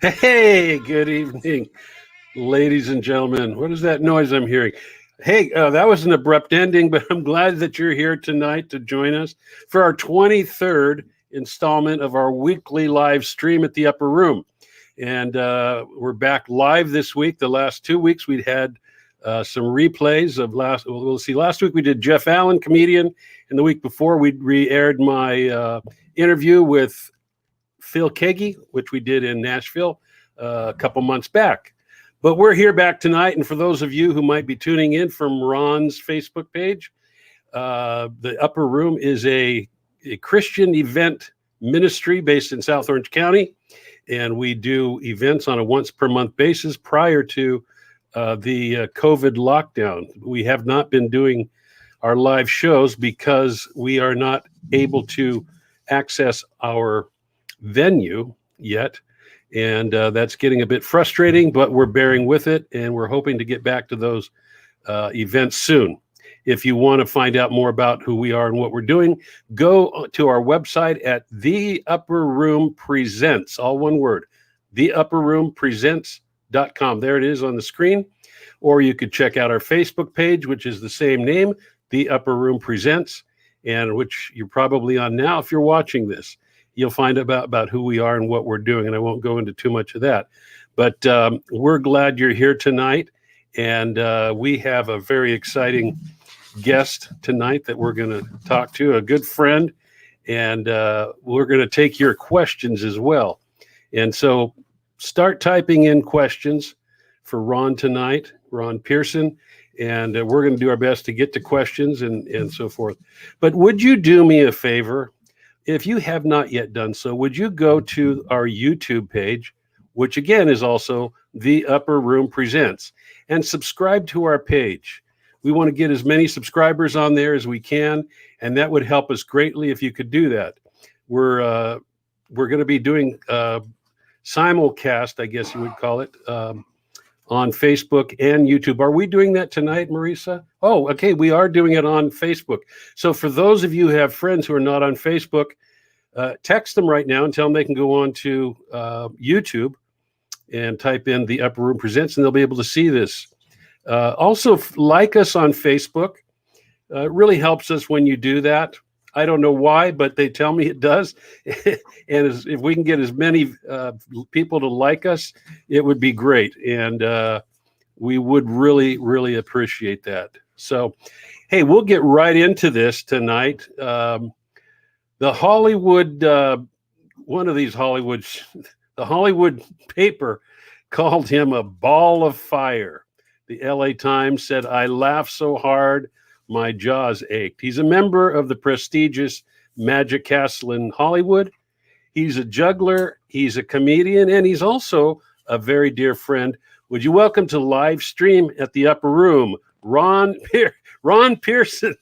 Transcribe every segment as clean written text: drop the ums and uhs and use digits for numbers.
Hey, good evening, ladies and gentlemen. What is that noise I'm hearing? Hey, that was an abrupt ending, but I'm glad that you're here tonight to join us for our 23rd installment of our weekly live stream at the Upper Room. And we're back live this week. The last 2 weeks we'd had some replays of we'll see. Last week we did Jeff Allen, comedian, and the week before we re-aired my interview with Phil Kagi, which we did in Nashville a couple months back. But we're here back tonight. And for those of you who might be tuning in from Ron's Facebook page, the Upper Room is a Christian event ministry based in South Orange County. And we do events on a once per month basis prior to the COVID lockdown. We have not been doing our live shows because we are not able to access our venue yet, and that's getting a bit frustrating, but we're bearing with it, and we're hoping to get back to those events soon. If you want to find out more about who we are and what we're doing, go to our website at The Upper Room Presents, all one word, theupperroompresents.com. There it is on the screen. Or you could check out our Facebook page, which is the same name, The Upper Room Presents, and which you're probably on now if you're watching this. You'll find about who we are and what we're doing, and I won't go into too much of that. But we're glad you're here tonight, and we have a very exciting guest tonight that we're going to talk to, a good friend, and we're going to take your questions as well. And so start typing in questions for Ron tonight, Ron Pearson, and we're going to do our best to get to questions and so forth. But would you do me a favor? If you have not yet done so, would you go to our YouTube page, which again is also The Upper Room Presents, and subscribe to our page. We want to get as many subscribers on there as we can, and that would help us greatly if you could do that. We're going to be doing simulcast, I guess you would call it, on Facebook and YouTube. Are we doing that tonight, Marisa? Oh, okay. We are doing it on Facebook. So for those of you who have friends who are not on Facebook, text them right now and tell them they can go on to YouTube and type in The Upper Room Presents, and they'll be able to see this. Also, like us on Facebook. It really helps us when you do that. I don't know why, but they tell me it does. And if we can get as many people to like us, it would be great. And we would really, really appreciate that. So, hey, we'll get right into this tonight. The Hollywood, one of these the Hollywood paper called him a ball of fire. The LA Times said, "I laughed so hard, my jaws ached." He's a member of the prestigious Magic Castle in Hollywood. He's a juggler, he's a comedian, and he's also a very dear friend. Would you welcome to live stream at the Upper Room, Ron Pearson?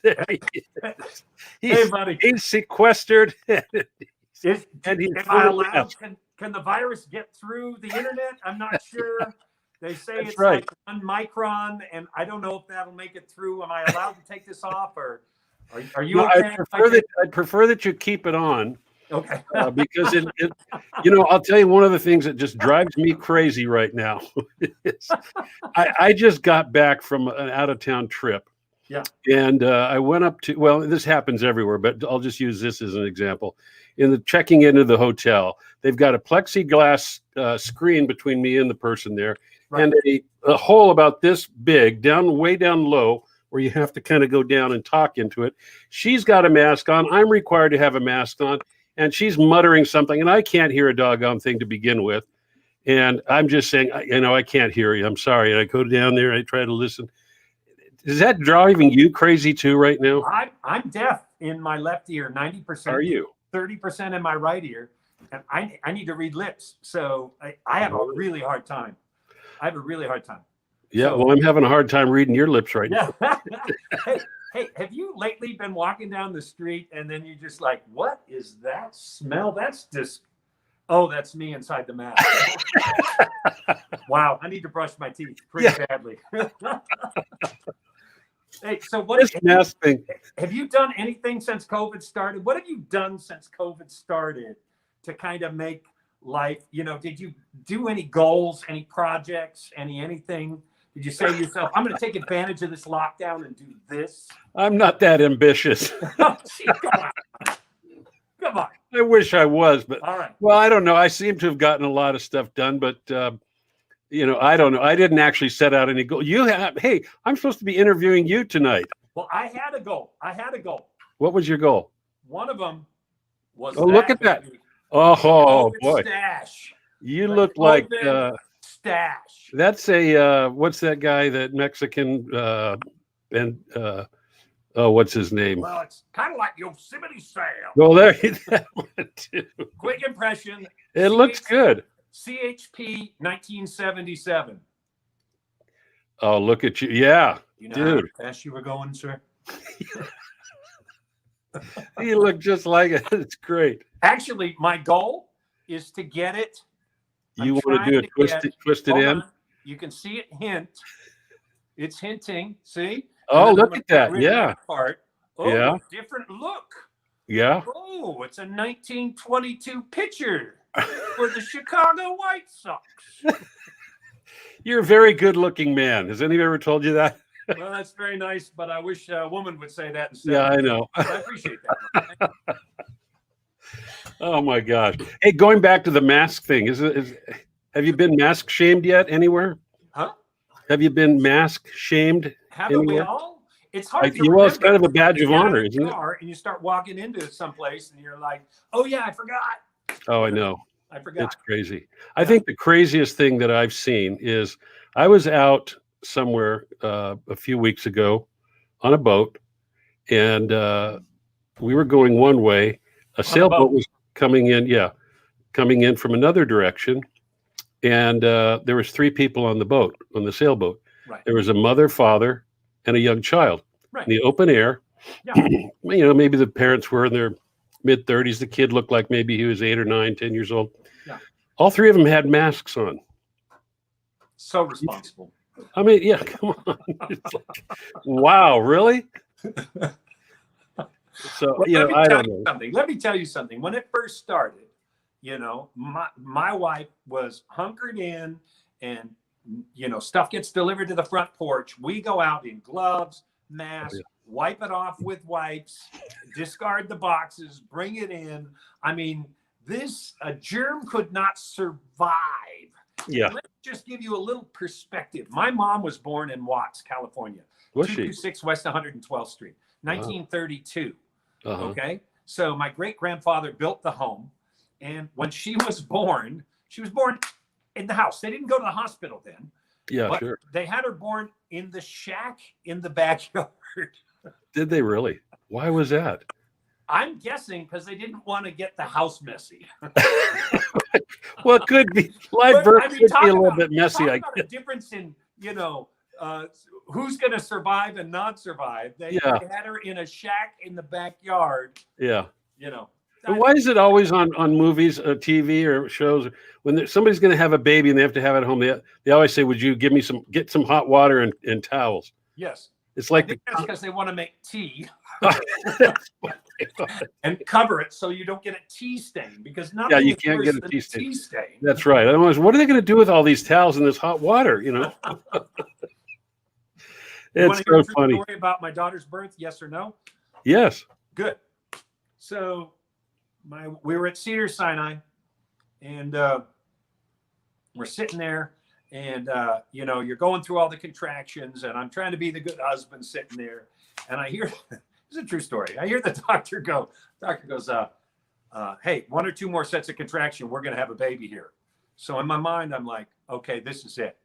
Hey, buddy. He's sequestered. Am I allowed? Can the virus get through the internet? I'm not sure. They say That's it's right. like 1 micron, and I don't know if that'll make it through. Am I allowed to take this off, or are you okay? I'd prefer that you keep it on. Okay. Because I'll tell you one of the things that just drives me crazy right now. I just got back from an out-of-town trip. Yeah. And I went up to, well, this happens everywhere, but I'll just use this as an example. In the checking into the hotel, they've got a plexiglass screen between me and the person there, right, and a hole about this big, way down low, where you have to kind of go down and talk into it. She's got a mask on. I'm required to have a mask on, and she's muttering something, and I can't hear a doggone thing to begin with. And I'm just saying, I can't hear you. I'm sorry. And I go down there, and I try to listen. Is that driving you crazy too right now? I'm deaf in my left ear, 90%. Are you? 30% in my right ear, and I need to read lips. So I have a really hard time. Yeah, well, I'm having a hard time reading your lips right now. Hey, have you lately been walking down the street and then you're just like, what is that smell? That's just, oh, that's me inside the mask. Wow, I need to brush my teeth pretty badly. Hey, so have you done anything since COVID started? What have you done since COVID started to kind of make life? Did you do any goals, any projects, anything? Did you say to yourself, I'm going to take advantage of this lockdown and do this? I'm not that ambitious. Oh, gee, come on. Come on. I wish I was, but All right. well, I don't know. I seem to have gotten a lot of stuff done, but I don't know. I didn't actually set out any goal. You have. Hey, I'm supposed to be interviewing you tonight. Well, I had a goal. What was your goal? One of them was. Oh, look at that! Oh boy, stash. You look like stash. That's a what's that guy? That Mexican and oh, what's his name? Well, it's kind of like Yosemite Sam. Well, there that one too. Quick impression. It looks good. CHP 1977. Oh, look at you! Yeah, you know dude. How fast you were going, sir? You look just like it. It's great. Actually, my goal is to get it. You want to do it twisted in? On. You can see it hint. It's hinting. See? Oh, look at that. Yeah. That part. Oh, yeah. Different look. Yeah. Oh, it's a 1922 pitcher for the Chicago White Sox. You're a very good-looking man. Has anybody ever told you that? Well, that's very nice, but I wish a woman would say that instead. Yeah, I know. I appreciate that. Oh my gosh! Hey, going back to the mask thing, have you been mask shamed yet anywhere? Huh? Have you been mask shamed? Haven't we all? It's hard to remember. It's kind of a badge of honor, isn't it? And you start walking into someplace, and you're like, "Oh yeah, I forgot." Oh, I know. I forgot. It's crazy. I think the craziest thing that I've seen is I was out somewhere a few weeks ago on a boat, and we were going one way. A sailboat was coming in from another direction, and there was 3 people on the sailboat. Right. There was a mother, father, and a young child. Right. In the open air. Yeah. Maybe the parents were in their mid-30s. The kid looked like maybe he was 8 or 9, 10 years old. Yeah. All 3 of them had masks on. So responsible. I mean, yeah, come on. It's like, wow, really? So, well, I don't know. Let me tell you something. When it first started, my wife was hunkered in, and stuff gets delivered to the front porch. We go out in gloves, masks, wipe it off with wipes, discard the boxes, bring it in. I mean, a germ could not survive. Yeah. Let's just give you a little perspective. My mom was born in Watts, California. Was she? 226 West 112th Street, 1932. Uh-huh. Okay. So my great-grandfather built the home. And when she was born in the house. They didn't go to the hospital then. Yeah, but sure. They had her born in the shack in the backyard. Did they really? Why was that? I'm guessing because they didn't want to get the house messy. Well, it could be. Live birth could be a little bit messy. Talk about a difference in, who's going to survive and not survive. They had her in a shack in the backyard. Yeah. But why is it always on movies, TV, or shows when somebody's going to have a baby and they have to have it at home? They always say, "Would you get some hot water and towels?" Yes. It's like that's because they want to make tea and cover it so you don't get a tea stain, because nothing you is can't worse get a than tea stain. That's right. Otherwise, what are they going to do with all these towels and this hot water? It's so funny. Story about my daughter's birth? Yes or no? Yes. Good. So we were at Cedar Sinai, and we're sitting there, and you're going through all the contractions, and I'm trying to be the good husband sitting there, and I hear this is a true story. I hear the doctor goes, hey, 1 or 2 more sets of contraction, we're going to have a baby here. So in my mind, I'm like, okay, this is it.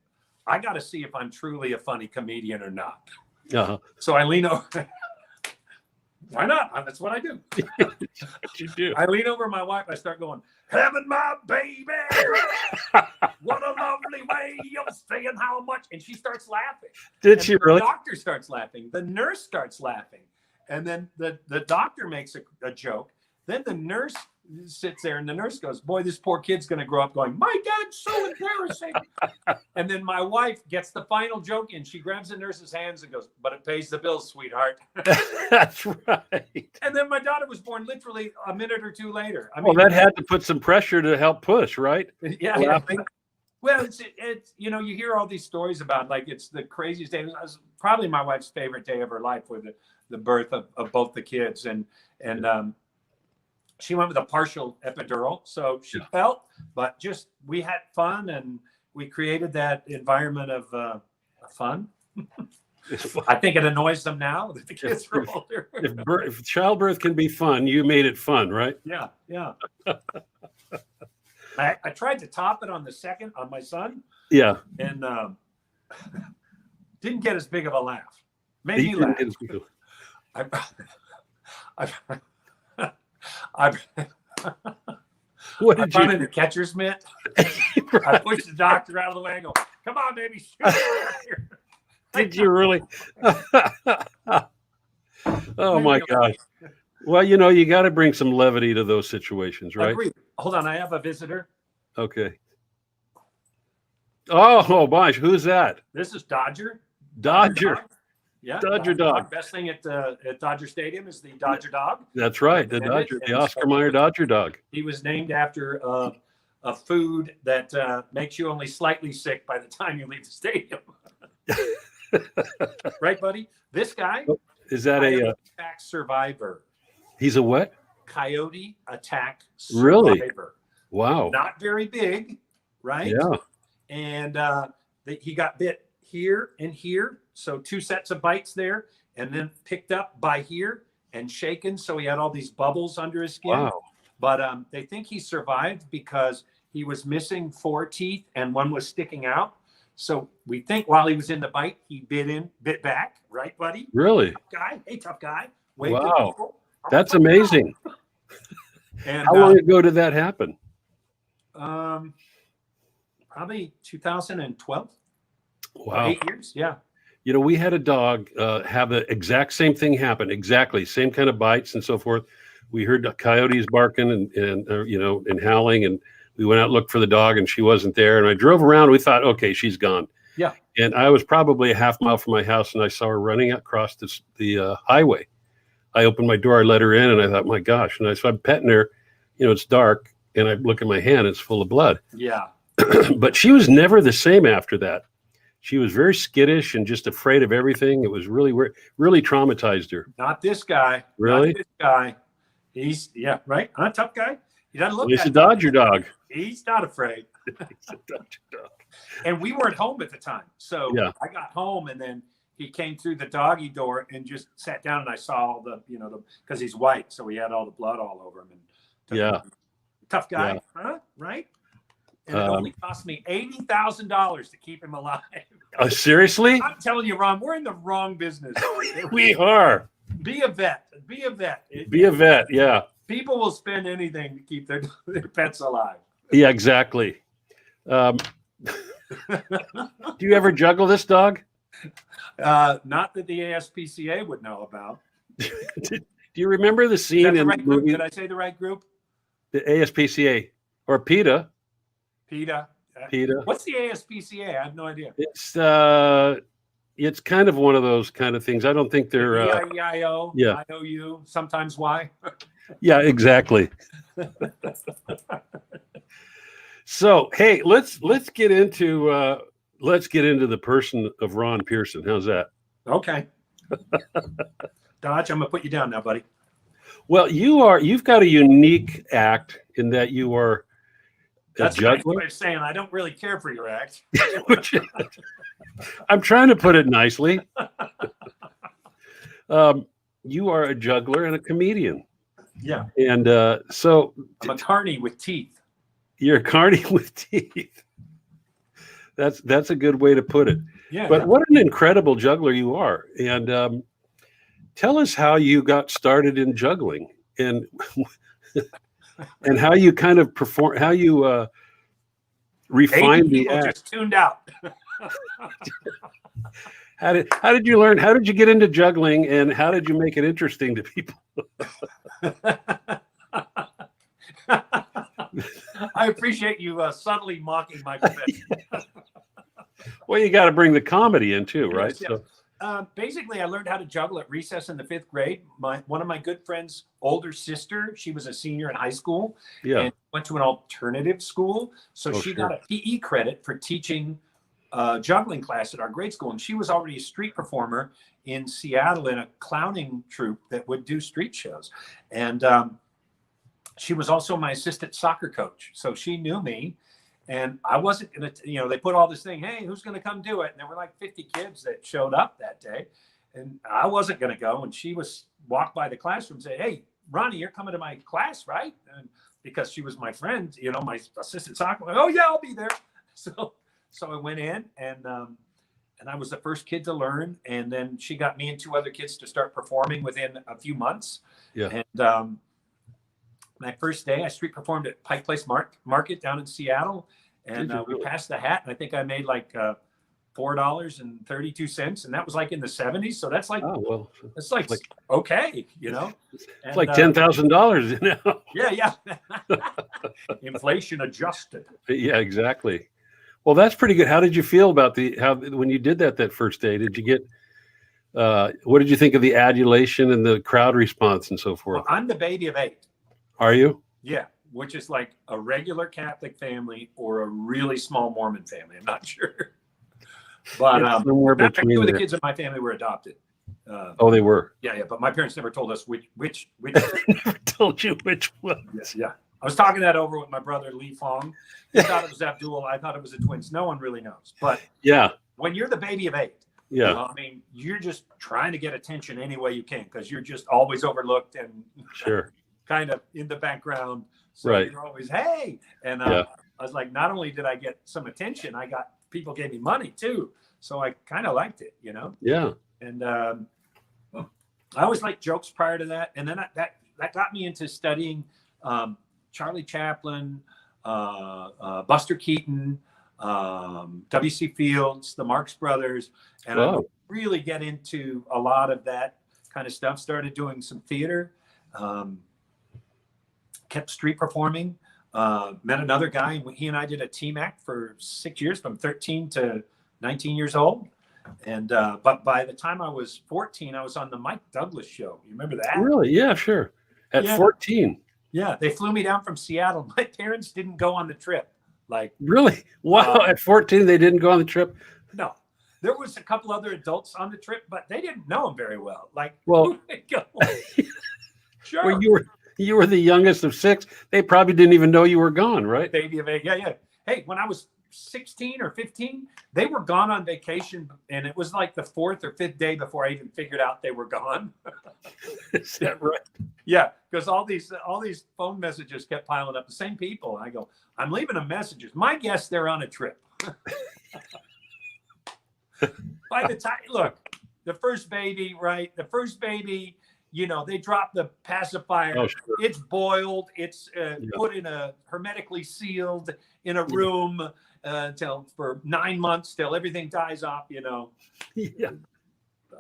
I got to see if I'm truly a funny comedian or not. Uh-huh. So I lean over. Why not? That's what I do. What you do. I lean over my wife. I start going, having my baby. What a lovely way of saying how much. And she starts laughing. Did she really? The doctor starts laughing. The nurse starts laughing. And then the doctor makes a joke. Then the nurse sits there, and the nurse goes, "Boy, this poor kid's going to grow up going, my dad's so embarrassing." And then my wife gets the final joke in. She grabs the nurse's hands and goes, "But it pays the bills, sweetheart." That's right. And then my daughter was born literally a minute or two later. I Well, mean, that had to put some pressure to help push, right? yeah. Laughing. Well, it's you know, you hear all these stories about like it's the craziest day. It was probably my wife's favorite day of her life with the birth of both the kids, and she went with a partial epidural, so she felt, but just we had fun and we created that environment of fun. I think it annoys them now that the kids are older. If childbirth can be fun, you made it fun, right? Yeah, yeah. I tried to top it on my son. Yeah. And didn't get as big of a laugh. Made me laugh. What I did put you in the catcher's mitt. Right. I pushed the doctor out of the way and go, "Come on, baby, shoot it out here." Did you really? Oh my gosh. Well, you know, you got to bring some levity to those situations, right? Agreed. Hold on, I have a visitor. Okay. Oh gosh, who's that? This is Dodger. Dodger. Dog. Yeah, Dodger dog. Best thing at Dodger Stadium is the Dodger dog. That's right, the Dodger, the Oscar Mayer Dodger dog. He was named after a food that makes you only slightly sick by the time you leave the stadium. Right, buddy? This guy is that a attack survivor. He's a what? Coyote attack survivor. Really? Wow. Not very big, right? Yeah. And he got bit here and here, so 2 sets of bites there, and then picked up by here and shaken, so he had all these bubbles under his skin. Wow. But they think he survived because he was missing 4 teeth and one was sticking out. So we think while he was in the bite, he bit back, right, buddy? Really? Tough guy. Hey, tough guy. Wow. That's amazing. And how long ago did that happen? Probably 2012. Wow. 8 years. Yeah. You know, we had a dog have the exact same thing happen. Exactly. Same kind of bites and so forth. We heard the coyotes barking and you know, and howling, and we went out and looked for the dog and she wasn't there. And I drove around. We thought, okay, she's gone. Yeah. And I was probably a half mile from my house and I saw her running across the highway. I opened my door, I let her in, and I thought, my gosh. And so I'm petting her, you know, it's dark, and I look at my hand, it's full of blood. Yeah. But she was never the same after that. She was very skittish and just afraid of everything. It was really traumatized her. Not this guy. Really? Not this guy. He's, yeah, right? Huh? Tough guy. He doesn't look He's that a Dodger dog. He's not afraid. He's a Dodger dog. And we weren't home at the time. So yeah. I got home and then he came through the doggy door and just sat down and I saw all the, you know, because he's white. So he had all the blood all over him. And yeah. Tough guy, yeah. huh? Right? And it only cost me $80,000 to keep him alive. Seriously? I'm telling you, Ron, we're in the wrong business. We are. Be a vet. Be a vet. Be a vet, yeah. People will spend anything to keep their pets alive. Yeah, exactly. Do you ever juggle this dog? Not that the ASPCA would know about. Do you remember the scene in the movie? Did I say the right group? The ASPCA or PETA? PETA. PETA. What's the ASPCA? I have no idea. It's kind of one of those kind of things. I don't think they're EIO, yeah. IOU, sometimes Y. Yeah, exactly. So, hey, let's get into the person of Ron Pearson. How's that? Okay. Dodge, I'm gonna put you down now, buddy. Well, you've got a unique act in that you are That's a juggler. what I'm saying. I don't really care for your act. I'm trying to put it nicely. You are a juggler and a comedian. Yeah. And so I'm a carny with teeth. You're a carny with teeth. That's a good way to put it. Yeah. But what an incredible juggler you are. And tell us how you got started in juggling and and how you kind of perform, how you refine the act. Just tuned out. How did you learn? How did you get into juggling, and how did you make it interesting to people? I appreciate you subtly mocking my profession. Well, you got to bring the comedy in too, right? Yes, yes. Basically, I learned how to juggle at recess in the 5th grade. One of my good friends' older sister, she was a senior in high school, Yeah. and went to an alternative school. So Oh, she sure. got a PE credit for teaching juggling class at our grade school. And she was already a street performer in Seattle in a clowning troupe that would do street shows. And she was also my assistant soccer coach. So she knew me. And I wasn't going to, they put all this thing, hey, who's going to come do it? And there were like 50 kids that showed up that day. And I wasn't going to go. And she walked by the classroom and said, hey, Ronnie, you're coming to my class, right? And because she was my friend, my assistant soccer, oh, yeah, I'll be there. So I went in and I was the first kid to learn. And then she got me and 2 other kids to start performing within a few months. Yeah. And my first day, I street performed at Pike Place Market down in Seattle, and we passed the hat, and I think I made like $4.32, and that was like in the 70s. So that's like, it's like okay, It's and, like $10,000 now. Yeah, inflation adjusted. Yeah, exactly. Well, that's pretty good. How did you feel about when you did that first day? Did you get what did you think of the adulation and the crowd response and so forth? Well, I'm the baby of 8. Are you? Yeah, which is like a regular Catholic family or a really small Mormon family. I'm not sure. But somewhere between 2 of the kids in my family were adopted. Oh, they were? Yeah. But my parents never told us which. Never told you which one. Yeah. I was talking that over with my brother, Lee Fong. He thought it was Abdul. I thought it was the twins. No one really knows. But yeah, when you're the baby of 8, I mean, you're just trying to get attention any way you can because you're just always overlooked and sure, kind of in the background. So right. You're always, hey. And I was like, not only did I get some attention, people gave me money too. So I kind of liked it, Yeah. And I always liked jokes prior to that. And then that got me into studying Charlie Chaplin, Buster Keaton, W.C. Fields, the Marx Brothers. And I really get into a lot of that kind of stuff. Started doing some theater, kept street performing, met another guy, and he and I did a team act for 6 years, from 13 to 19 years old. And but by the time I was 14, I was on the Mike Douglas show. You remember that? Really? Yeah, sure. At 14. Yeah, they flew me down from Seattle. My parents didn't go on the trip. Like, really? Wow. At 14, they didn't go on the trip? No. There was a couple other adults on the trip, but they didn't know him very well. Like, well, go? Sure. Well, you were the youngest of 6. They probably didn't even know you were gone, right? Baby of 8. Yeah. Hey, when I was 16 or 15, they were gone on vacation, and it was like the 4th or 5th day before I even figured out they were gone. Is that right? Yeah, because all these phone messages kept piling up. The same people. And I go, I'm leaving them messages. My guess, they're on a trip. By the time, look, the first baby, right? The first baby, they drop the pacifier. Oh, sure. It's boiled. It's put in a hermetically sealed in a room until for 9 months till everything dies off. Yeah.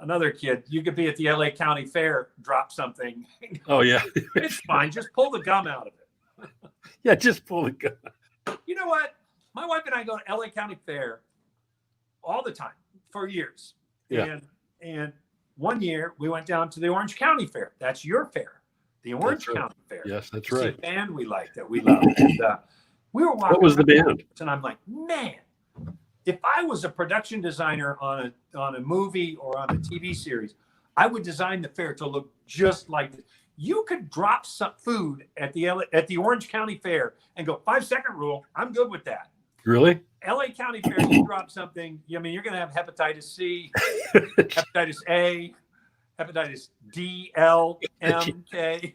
Another kid, you could be at the LA County Fair, drop something. Oh yeah. It's fine. Just pull the gum out of it. Yeah, just pull the gum. You know what? My wife and I go to LA County Fair all the time for years. Yeah. And one year we went down to the Orange County Fair. That's your fair, the Orange County Fair. Yes, that's right. The band we liked that we loved. And, we were walking. What was the band? And I'm like, man, if I was a production designer on a movie or on a TV series, I would design the fair to look just like this. You could drop some food at the Orange County Fair and go 5-second rule. I'm good with that. Really? LA County Fair, you drop something. I mean, you're going to have hepatitis C, hepatitis A, hepatitis D, L, M, K.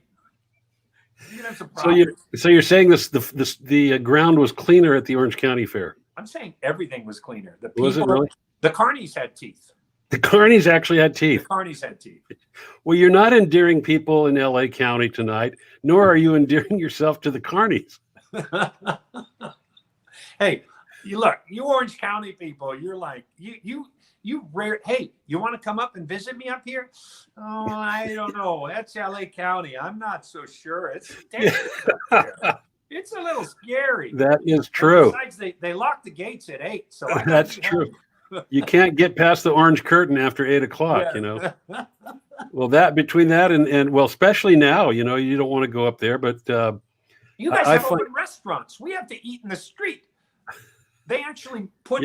You're gonna have some problems. So you're saying the ground was cleaner at the Orange County Fair? I'm saying everything was cleaner. The people, was it really? The carnies had teeth. The carnies actually had teeth. The carnies had teeth. Well, you're not endearing people in LA County tonight, nor are you endearing yourself to the carnies. Hey, you Orange County people, you're like you Hey, you want to come up and visit me up here? Oh, I don't know. That's LA County. I'm not so sure. It's dangerous up there. It's a little scary. That is And true. besides, they lock the gates at 8, so I That's true. You can't get past the orange curtain after 8 o'clock, you know. Well, between that and well, especially now, you know, you don't want to go up there, but you guys have open restaurants. We have to eat in the street. They actually put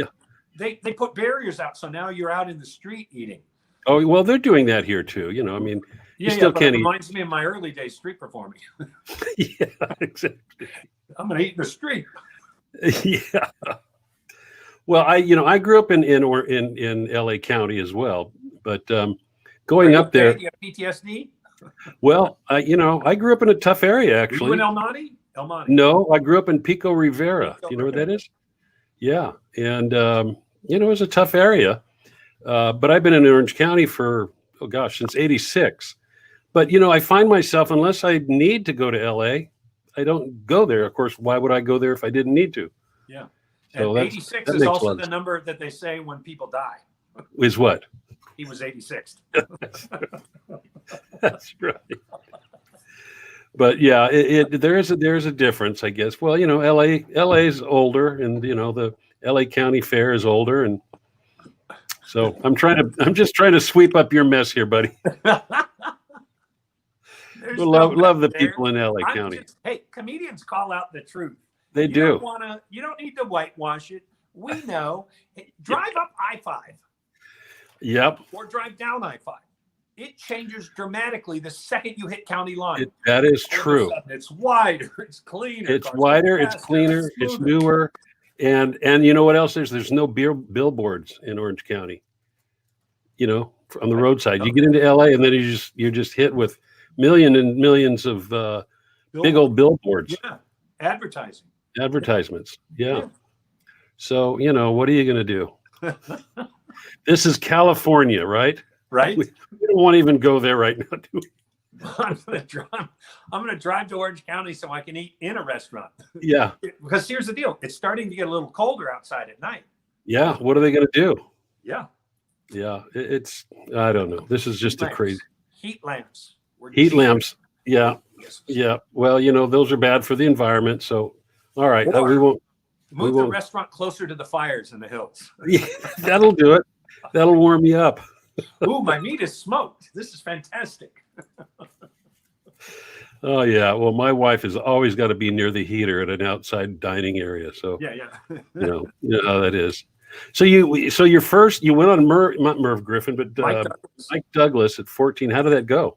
they put barriers out, so now you're out in the street eating. Oh well, they're doing that here too. You know, I mean, you still can't eat. It reminds me of my early days street performing. Yeah, exactly. I'm gonna eat in the street. Yeah. Well, I grew up in LA County as well, but going up there. Do you have PTSD? Well, I grew up in a tough area actually. Were you in El Monte? El Monte. No, I grew up in Pico Rivera. Do you know where that is? Yeah, and it was a tough area, but I've been in Orange County for since '86. But I find myself, unless I need to go to LA, I don't go there. Of course, why would I go there if I didn't need to? Yeah. So and 86 is also the number that they say when people die. Is what? He was 86. That's right. But yeah, there's a difference, I guess. Well, LA's older, and the LA County Fair is older, and so I'm just trying to sweep up your mess here, buddy. Love the people in LA County. Hey, comedians call out the truth. They do. You don't need to whitewash it. We know. Drive up I-5. Yep. Or drive down I-5. It changes dramatically the second you hit county line. That is true. It's wider. It's cleaner. It's wider. It's cleaner. It's newer. And you know what else? There's no billboards in Orange County. On the roadside. You get into LA, and then you're just hit with millions and millions of big old billboards. Yeah. Advertisements. Yeah. So, what are you going to do? This is California, right? Right. We don't want to even go there right now, do we? I'm going to drive to Orange County so I can eat in a restaurant. Yeah. Because here's the deal. It's starting to get a little colder outside at night. Yeah. What are they going to do? Yeah. Yeah. I don't know. This is just a crazy. Heat lamps. Heat lamps. Yeah. Yeah. Well, those are bad for the environment. So, all right. We won't. Move the restaurant closer to the fires in the hills. Yeah, that'll do it. That'll warm you up. Ooh, my meat is smoked. This is fantastic. Oh yeah. Well, my wife has always got to be near the heater at an outside dining area. So yeah. you know how that is. So you went on not Merv Griffin, but Mike Douglas at 14. How did that go?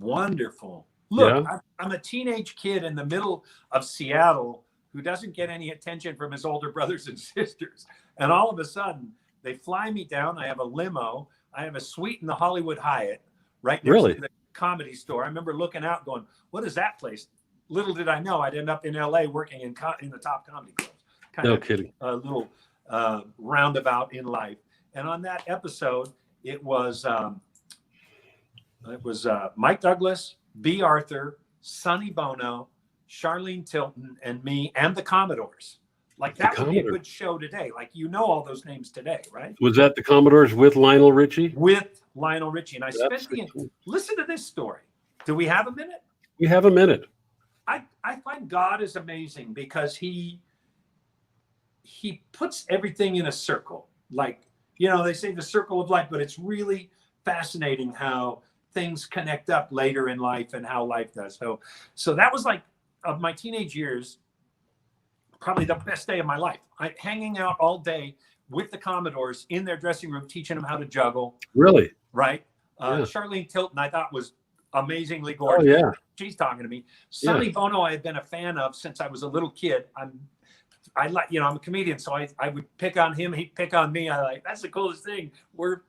Wonderful. Look, I'm a teenage kid in the middle of Seattle who doesn't get any attention from his older brothers and sisters. And all of a sudden, they fly me down. I have a limo. I have a suite in the Hollywood Hyatt right next to the Comedy Store. I remember looking out going, what is that place? Little did I know I'd end up in LA working in the top comedy clubs. No kidding. A little roundabout in life. And on that episode, it was Mike Douglas, B. Arthur, Sonny Bono, Charlene Tilton, and me, and the Commodores. Like that would be a good show today. Like all those names today, right? Was that the Commodores with Lionel Richie? With Lionel Richie. And listen to this story. Do we have a minute? We have a minute. I find God is amazing because he puts everything in a circle. Like, they say the circle of life, but it's really fascinating how things connect up later in life and how life does. So that was like, of my teenage years, probably the best day of my life. Hanging out all day with the Commodores in their dressing room, teaching them how to juggle. Really? Right. Charlene Tilton, I thought was amazingly gorgeous. Oh, yeah. She's talking to me. Sonny Bono, I had been a fan of since I was a little kid. I'm a comedian, so I would pick on him. He'd pick on me. That's the coolest thing. We're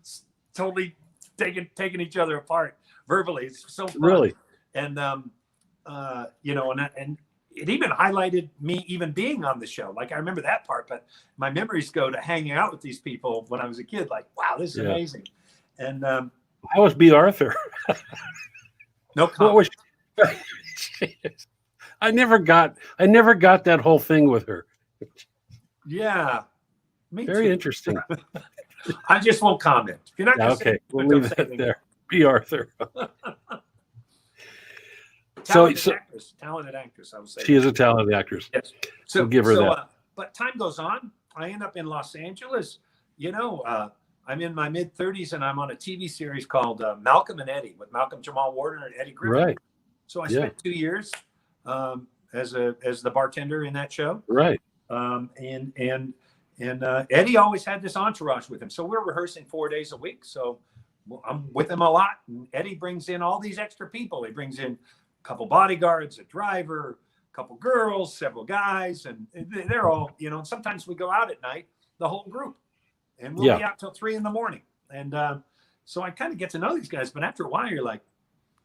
totally taking each other apart verbally. It's so fun. Really? And, and it even highlighted me even being on the show. Like, I remember that part, but my memories go to hanging out with these people when I was a kid. Like, wow, this is amazing. And how was B. Arthur? No comment. I never got that whole thing with her. Yeah. Very interesting. I just won't comment. If you're not going to Okay, say, we'll don't leave say that anything. there. Be Arthur. Talented actress. I would say she that. is a talented actress. Yes. We'll give her that. But time goes on. I end up in Los Angeles. I'm in my mid 30s and I'm on a TV series called Malcolm and Eddie with Malcolm Jamal Warner and Eddie Griffin. Right. So I spent 2 years as the bartender in that show. Right. And Eddie always had this entourage with him. So we're rehearsing 4 days a week. So I'm with him a lot. And Eddie brings in all these extra people. He brings in a couple bodyguards, a driver, a couple girls, several guys, and they're all, and sometimes we go out at night, the whole group, and we'll be out till 3 a.m. And so I kind of get to know these guys, but after a while you're like,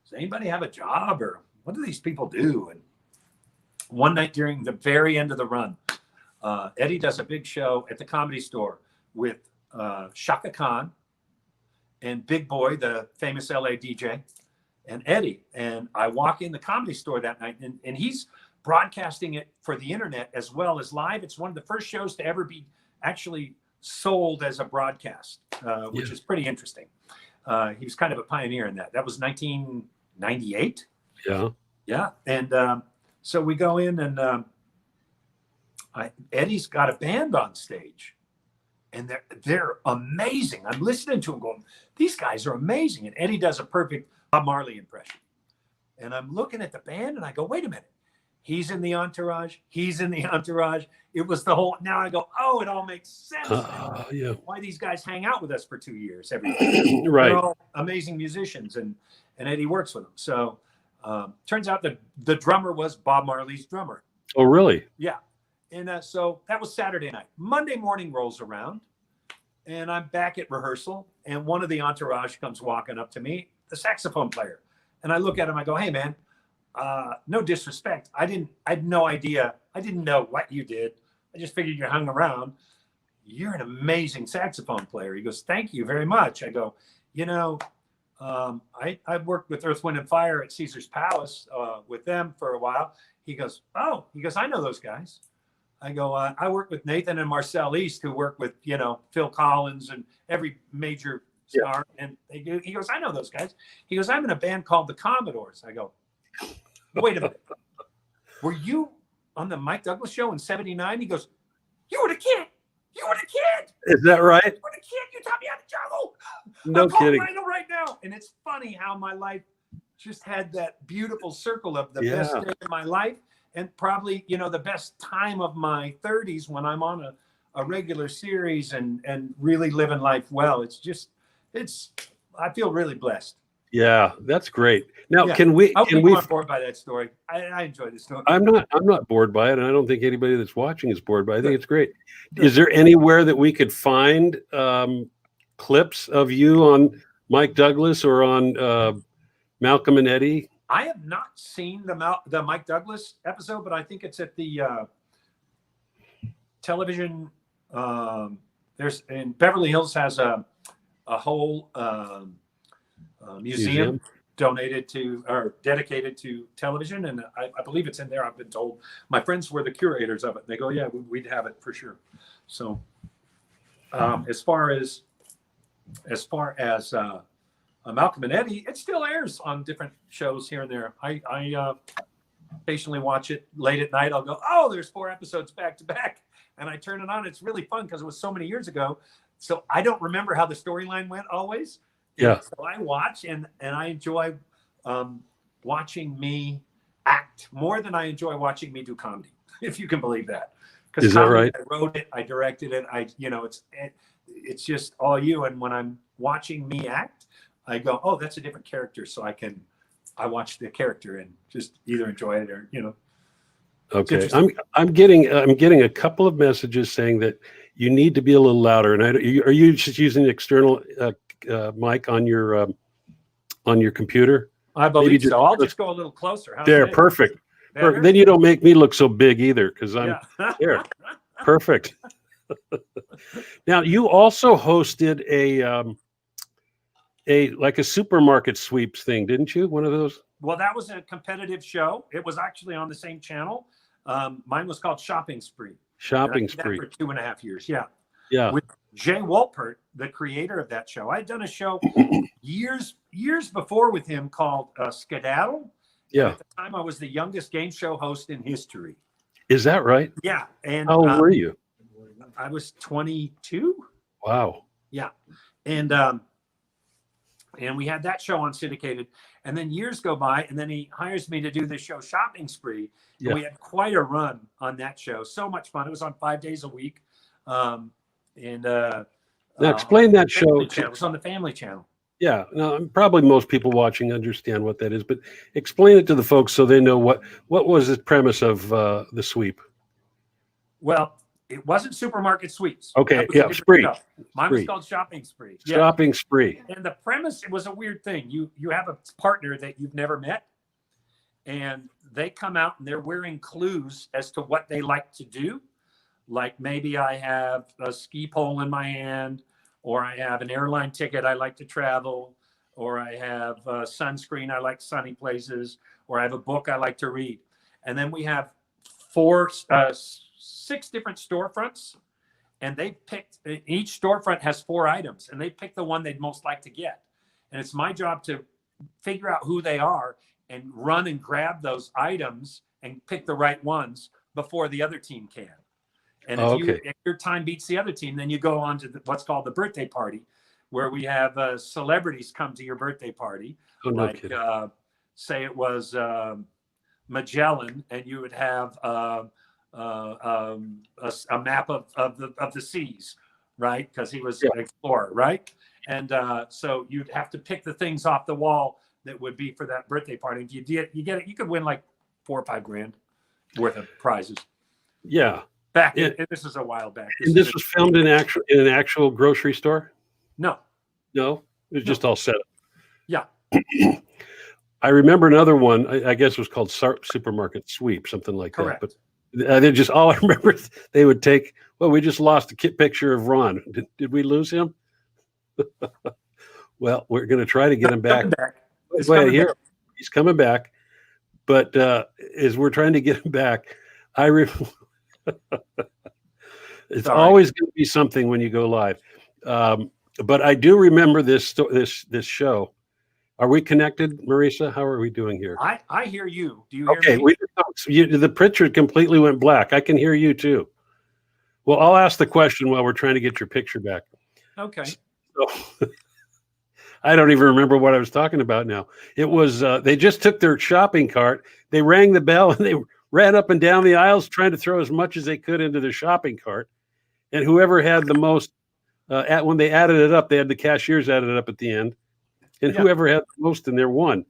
does anybody have a job, or what do these people do? And one night during the very end of the run, Eddie does a big show at the Comedy Store with Shaka Khan and Big Boy, the famous LA DJ, and Eddie. And I walk in the Comedy Store that night, and he's broadcasting it for the internet as well as live. It's one of the first shows to ever be actually sold as a broadcast, which is pretty interesting. He was kind of a pioneer in that. That was 1998. Yeah. And so we go in, and Eddie's got a band on stage, and they're amazing. I'm listening to him going, these guys are amazing. And Eddie does a perfect Bob Marley impression. And I'm looking at the band and I go, wait a minute. He's in the entourage. He's in the entourage. It was the whole, now I go, oh, it all makes sense. Why these guys hang out with us for 2 years every day. Right. They're all amazing musicians, and Eddie works with them. So turns out that the drummer was Bob Marley's drummer. Oh, really? Yeah. And so that was Saturday night. Monday morning rolls around, and I'm back at rehearsal, and one of the entourage comes walking up to me, the saxophone player. And I look at him, I go, hey, man, no disrespect. I had no idea. I didn't know what you did. I just figured you hung around. You're an amazing saxophone player. He goes, thank you very much. I go, I worked with Earth, Wind, and Fire at Caesar's Palace with them for a while. He goes, I know those guys. I go, I work with Nathan and Marcel East, who work with, Phil Collins and every major star. And he goes, I know those guys. He goes, I'm in a band called the Commodores. I go, wait a minute. Were you on the Mike Douglas show in '79? He goes, you were the kid. You were the kid. Is that right? You were the kid. You taught me how to juggle. No kidding. Rhino right now. And it's funny how my life just had that beautiful circle of the best day of my life, and probably, the best time of my 30s when I'm on a regular series and really living life well. I feel really blessed. Yeah, that's great. Now, Yeah. can we? I hope people aren't bored by that story. I enjoy this story. I'm not bored by it, and I don't think anybody that's watching is bored by it. I think it's great. Is there anywhere that we could find clips of you on Mike Douglas or on Malcolm and Eddie? I have not seen the Mike Douglas episode, but I think it's at the television. There's in Beverly Hills has a whole museum donated to or dedicated to television, and I believe it's in there. I've been told. My friends were the curators of it. They go, yeah, we'd have it for sure. So as far as Malcolm and Eddie, it still airs on different shows here and there. I patiently watch it late at night. I'll go, there's 4 episodes back to back, and I turn it on. It's really fun because it was so many years ago. So I don't remember how the storyline went always. Yeah. So I watch and I enjoy watching me act more than I enjoy watching me do comedy, if you can believe that. Is that right? I wrote it, I directed it. It's just all you. And when I'm watching me act, I go, that's a different character. So I watch the character and just either enjoy it or, Okay. I'm getting a couple of messages saying that you need to be a little louder. And are you just using the external mic on your computer? I believe so. I'll just go a little closer. There, perfect. Then you don't make me look so big either, because I'm there. Perfect. Now, you also hosted a supermarket sweeps thing, didn't you? One of those? Well, that was a competitive show. It was actually on the same channel. Mine was called Shopping Spree. Shopping Spree. For 2.5 years. Yeah. Yeah. Jay Wolpert, the creator of that show. I'd done a show years before with him called Skedaddle. Yeah. And at the time, I was the youngest game show host in history. Is that right? Yeah. And how old were you? I was 22. Wow. Yeah. And we had that show on syndicated. And then years go by, and then he hires me to do this show, Shopping Spree. Yeah. And we had quite a run on that show. So much fun. It was on 5 days a week. Now explain that show. It was on the Family Channel. Yeah. Now, probably most people watching understand what that is, but explain it to the folks so they know what was the premise of the sweep. Well, it wasn't Supermarket Sweeps. Okay. Yeah. Spree. Mine was called Shopping Spree. Shopping Spree. And the premise, it was a weird thing. You have a partner that you've never met, and they come out and they're wearing clues as to what they like to do. Like maybe I have a ski pole in my hand, or I have an airline ticket I like to travel, or I have sunscreen, I like sunny places, or I have a book I like to read. And then we have 6 different storefronts, and they picked, each storefront has 4 items, and they pick the one they'd most like to get. And it's my job to figure out who they are and run and grab those items and pick the right ones before the other team can. And if your time beats the other team, then you go on to what's called the birthday party, where we have celebrities come to your birthday party. Say it was Magellan, and you would have a map of the seas, right? Because he was an explorer, right? And so you'd have to pick the things off the wall that would be for that birthday party. If you get it, you could win like $4 or $5 grand worth of prizes. Yeah. This is a while back. This was filmed in an actual grocery store? No. It was just all set up. Yeah. I remember another one. I guess it was called Supermarket Sweep, something like Correct. that. But they just all I remember they would take. Well, we just lost a picture of Ron. Did we lose him? Well, we're going to try to get him back. He's coming back. But as we're trying to get him back, it's always going to be something when you go live. But I do remember this show. Are we connected, Marisa? How are we doing here? I hear you. Do you hear me? Okay, the picture completely went black. I can hear you too. Well, I'll ask the question while we're trying to get your picture back. Okay. So, I don't even remember what I was talking about now. It was they just took their shopping cart, they rang the bell, and they ran up and down the aisles trying to throw as much as they could into their shopping cart. And whoever had the most, when they added it up, they had the cashiers added it up at the end. And whoever had the most in there won.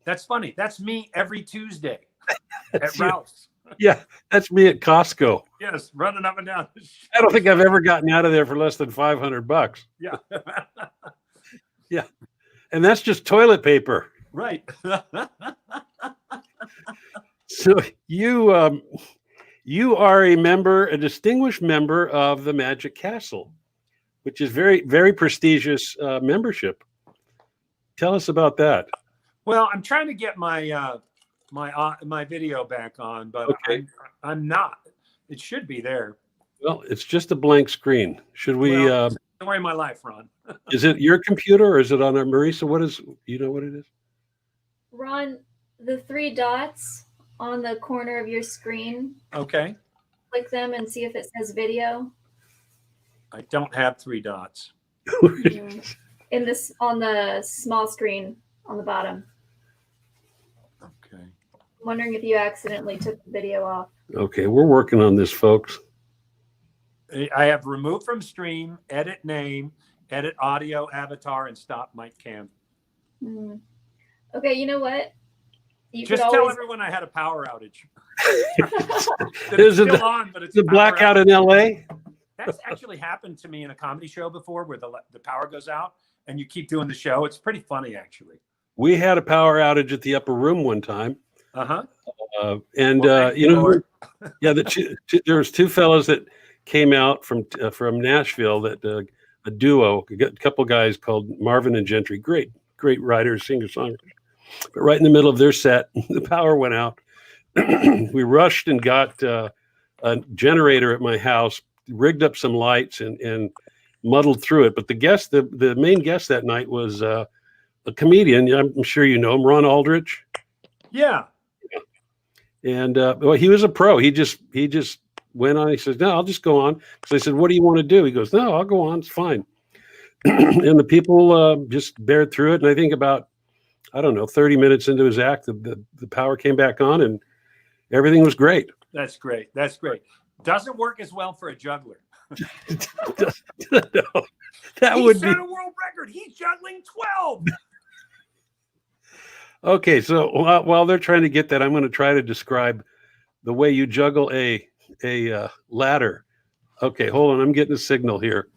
That's funny. That's me every Tuesday at Ralph's. Yeah, that's me at Costco. Yes, running up and down. I don't think I've ever gotten out of there for less than $500. Yeah. Yeah. And that's just toilet paper. Right. So you are a distinguished member of the Magic Castle, which is very, very prestigious membership. Tell us about that. Well, I'm trying to get my my video back on, but I'm not. It should be there. Well, it's just a blank screen. Should we? Story of my life, Ron. Is it your computer or is it on our Marisa? What is? You know what it is? Ron, the 3 dots on the corner of your screen. Okay. Click them and see if it says video. I don't have 3 dots. On the small screen on the bottom. Okay. I'm wondering if you accidentally took the video off. Okay, we're working on this, folks. I have remove from stream, edit name, edit audio, avatar, and stop mic cam. Okay, you know what? Just tell everyone I had a power outage. Is it on, but it's a blackout in LA? That's actually happened to me in a comedy show before, where the power goes out and you keep doing the show. It's pretty funny, actually. We had a power outage at the upper room one time. And there was 2 fellows that came out from Nashville, that a duo, a couple guys called Marvin and Gentry, great writers, singer-songwriters. But right in the middle of their set, the power went out. We rushed and got a generator at my house, rigged up some lights, and muddled through it. But the main guest that night was a comedian. I'm sure you know him, Ron Aldrich. Yeah. And well, he was a pro. He just went on. He says, "No, I'll just go on." Because I said, "What do you want to do?" He goes, "No, I'll go on. It's fine." And the people just bared through it. And I think about, I don't know, 30 minutes into his act, the power came back on and everything was great. That's great. That's great. Doesn't work as well for a juggler. No, that He would set be a world record. He's juggling 12. okay. So while they're trying to get that, I'm going to try to describe the way you juggle a ladder. Okay, hold on. I'm getting a signal here.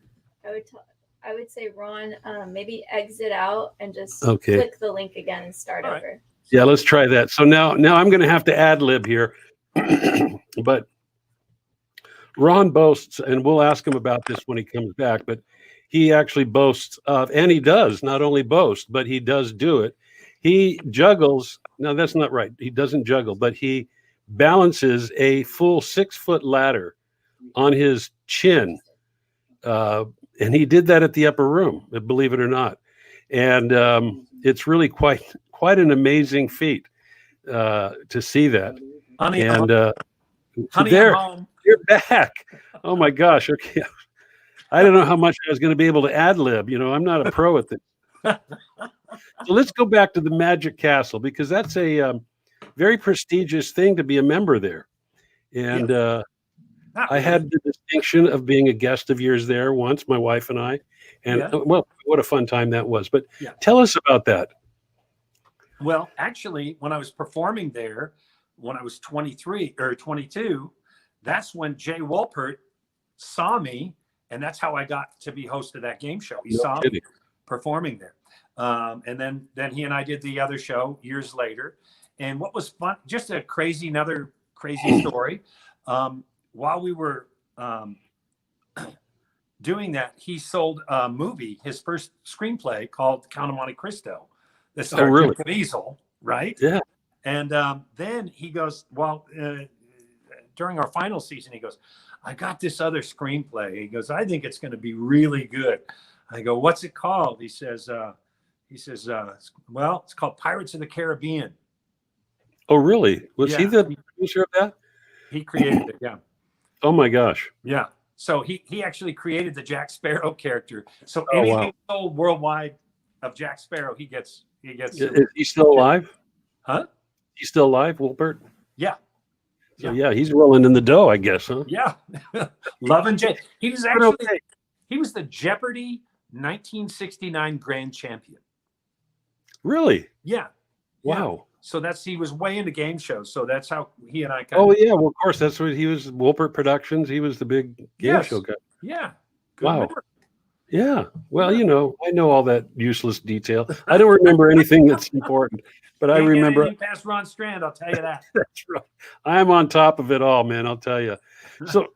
I would say, Ron, maybe exit out and just Okay. click the link again and start All right. over. Yeah, let's try that. So now I'm going to have to ad lib here, but Ron boasts, and we'll ask him about this when he comes back, but he actually boasts of, and he does not only boast, but he does do it. He juggles. No, that's not right. He doesn't juggle, but he balances a full 6-foot ladder on his chin. And he did that at the upper room, believe it or not. And it's really quite an amazing feat to see that. Honey, And honey, there, I'm home. you're back. Oh my gosh. Okay. I don't know how much I was going to be able to ad lib. I'm not a pro at this. So let's go back to the Magic Castle, because that's a very prestigious thing to be a member there. And I had the distinction of being a guest of yours there once, my wife and I. And well, what a fun time that was. But tell us about that. Well, actually, when I was performing there, when I was 23 or 22, that's when Jay Wolpert saw me, and that's how I got to be host of that game show. He saw me performing there. And then he and I did the other show years later. And what was fun, just another crazy story. While we were doing that, he sold a movie, his first screenplay called Count of Monte Cristo. This starred Jim Caviezel, right? Yeah. And then he goes, well, during our final season, he goes, I got this other screenplay. He goes, I think it's going to be really good. I go, what's it called? He says, well, it's called Pirates of the Caribbean. Oh, really? Was he the producer of that? He created it, yeah. Oh my gosh. Yeah. So he actually created the Jack Sparrow character. So anything sold worldwide of Jack Sparrow, he gets. Is he still alive? Huh? He's still alive, Wolpert? Yeah. So yeah, he's rolling in the dough, I guess, huh? Yeah. Love and Jay. He was actually he was the Jeopardy 1969 grand champion. Really? Yeah. Wow. Yeah. So he was way into game shows. So that's how he and I yeah, well, of course, that's what he was. Wolpert Productions. He was the big game show guy. Yeah. Good memory. Yeah. Well, I know all that useless detail. I don't remember anything that's important, but I remember. Past Ron Strand, I'll tell you that. That's right. I'm on top of it all, man. I'll tell you. So,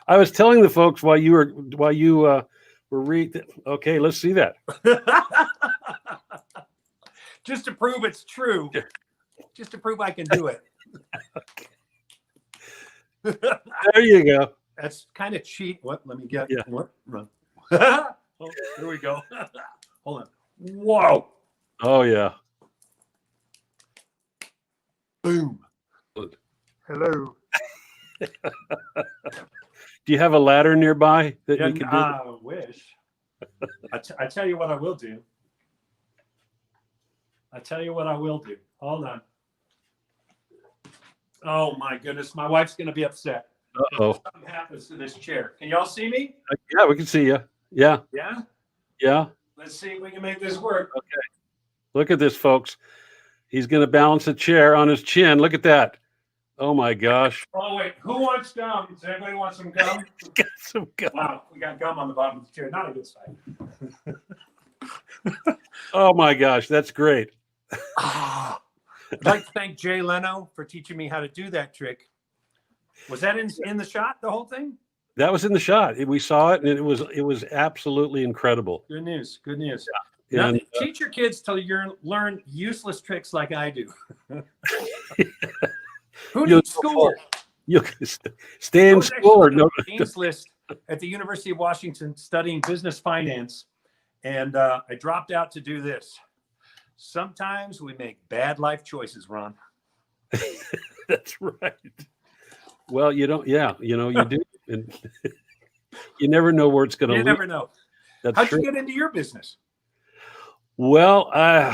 I was telling the folks while you were reading. Okay, let's see that. Just to prove it's true. Just to prove I can do it. There you go. That's kind of cheap. What? Let me get. Yeah. What? Oh, here we go. Hold on. Whoa. Oh yeah. Boom. Hello. Do you have a ladder nearby that we could do? I wish. I tell you what I will do. Hold on. Oh my goodness, my wife's gonna be upset. Uh-oh. Something happens to this chair. Can y'all see me? Yeah, we can see you. Yeah. Yeah? Yeah. Let's see if we can make this work. Okay. Look at this, folks. He's going to balance a chair on his chin. Look at that. Oh, my gosh. Oh, wait. Who wants gum? Does anybody want some gum? Got some gum. Wow, we got gum on the bottom of the chair. Not a good sign. Oh, my gosh. That's great. I'd like to thank Jay Leno for teaching me how to do that trick. Was that in the shot, the whole thing? That was in the shot. We saw it, and it was absolutely incredible. Good news. Good news. Yeah. Now, teach your kids to learn useless tricks like I do. Who needs school? You stay in school or no? Games list at the University of Washington studying business finance, and I dropped out to do this. Sometimes we make bad life choices, Ron. That's right. Well, you don't. Yeah, you do, and you never know where it's going to lead. You never know. That's How'd true. you get into your business? Well,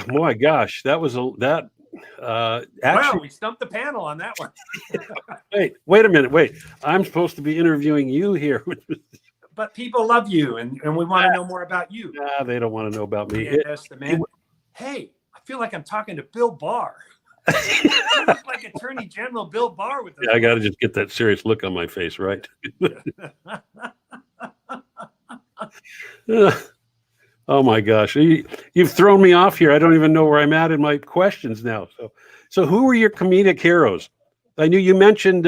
my gosh, that was actually. Wow, we stumped the panel on that one. Wait a minute. Wait, I'm supposed to be interviewing you here. But people love you, and we want to know more about you. Nah, they don't want to know about me. Yes, the man. Hey, I feel like I'm talking to Bill Barr. You look like Attorney General Bill Barr with this. Yeah, I got to just get that serious look on my face, right? Oh my gosh, you've thrown me off here. I don't even know where I'm at in my questions now. So who were your comedic heroes? I knew you mentioned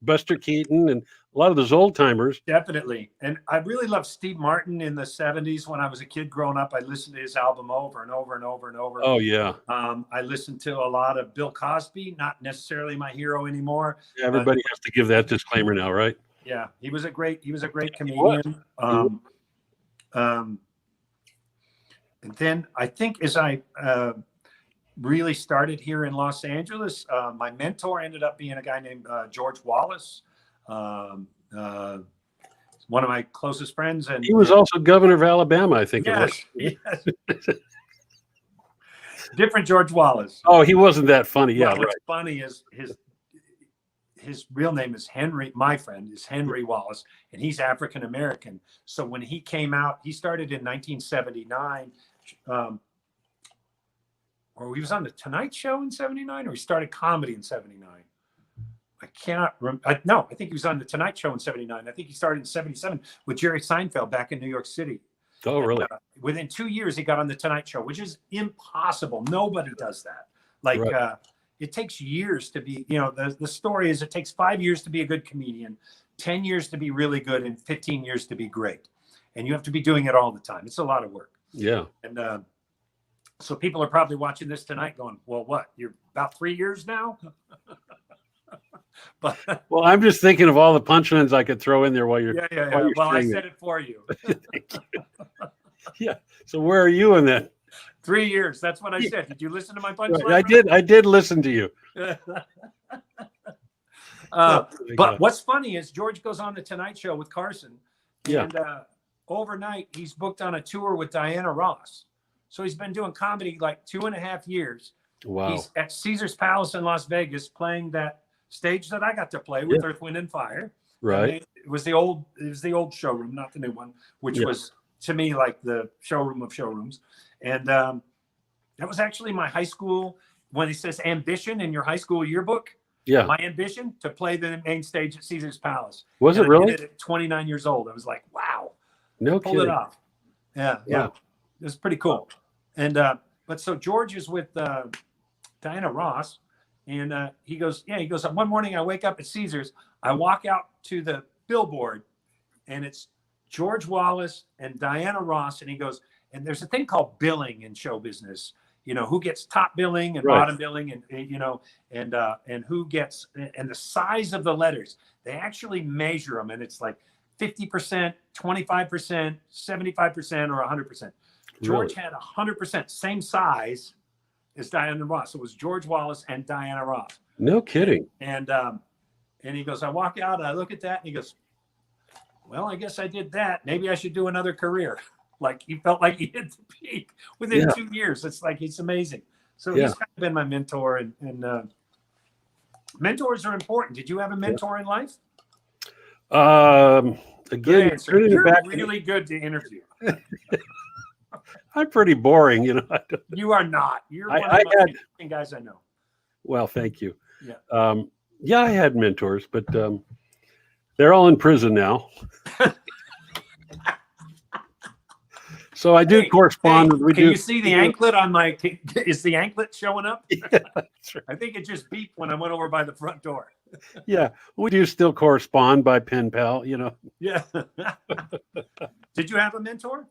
Buster Keaton and a lot of those old timers. Definitely. And I really loved Steve Martin in the 70s. When I was a kid growing up, I listened to his album over and over and over and over. Oh yeah. I listened to a lot of Bill Cosby, not necessarily my hero anymore. Yeah, everybody has to give that disclaimer now, right? Yeah, he was a great comedian. And then I think as I really started here in Los Angeles, my mentor ended up being a guy named George Wallace. One of my closest friends, and he was also governor of Alabama, I think. Yes. Different George Wallace. Oh, he wasn't that funny. Yeah, well, right. What's funny is his real name is Henry. My friend is Henry Wallace, and he's African American. So when he came out, he started in 1979. Or he was on the Tonight Show in 79, or he started comedy in 79. I cannot remember. No, I think he was on the Tonight Show in 79. I think he started in 77 with Jerry Seinfeld back in New York City. Oh, really? And, within 2 years, he got on the Tonight Show, which is impossible. Nobody does that. Like, right. It takes years to be, the story is it takes 5 years to be a good comedian, 10 years to be really good, and 15 years to be great. And you have to be doing it all the time. It's a lot of work. Yeah. And so people are probably watching this tonight going, well, what? You're about 3 years now? But well, I'm just thinking of all the punchlines I could throw in there while you're. Yeah. Well, I said it for you. Thank you. Yeah. So where are you in that? 3 years. That's what I said. Did you listen to my punchline? Right. I did listen to you. But what's funny is George goes on the Tonight Show with Carson. Yeah. And overnight, he's booked on a tour with Diana Ross. So he's been doing comedy like 2.5 years. Wow. He's at Caesar's Palace in Las Vegas playing that stage that I got to play with Earth, Wind, and Fire. Right. It was the old showroom, not the new one, which was to me like the showroom of showrooms. And that was actually my high school, when it says ambition in your high school yearbook. Yeah. My ambition to play the main stage at Caesar's Palace. Was it really? I did it at 29 years old. I was like, wow. No Pulled kidding. it off. Yeah. Wow. It was pretty cool. And but so George is with Diana Ross, and he goes, one morning I wake up at Caesar's, I walk out to the billboard, and it's George Wallace and Diana Ross, and he goes, and there's a thing called billing in show business, who gets top billing and bottom billing, and who gets, and the size of the letters, they actually measure them, and it's like 50%, 25%, 75%, or 100%. George had 100%, same size as Diana Ross. So it was George Wallace and Diana Ross. No kidding. And he goes, I walk out, I look at that, and he goes, well, I guess I did that. Maybe I should do another career. Like he felt like he hit the peak within 2 years. It's like, it's amazing. So he's kind of been my mentor, and mentors are important. Did you have a mentor in life? Again, you're really good to interview. I'm pretty boring, You are not. You're one of the most interesting guys I know. Well, thank you. Yeah. I had mentors, but they're all in prison now. So I do correspond. Can you see the anklet on my? Is the anklet showing up? Yeah, that's right. I think it just beeped when I went over by the front door. Yeah, we do still correspond by pen pal. Yeah. Did you have a mentor?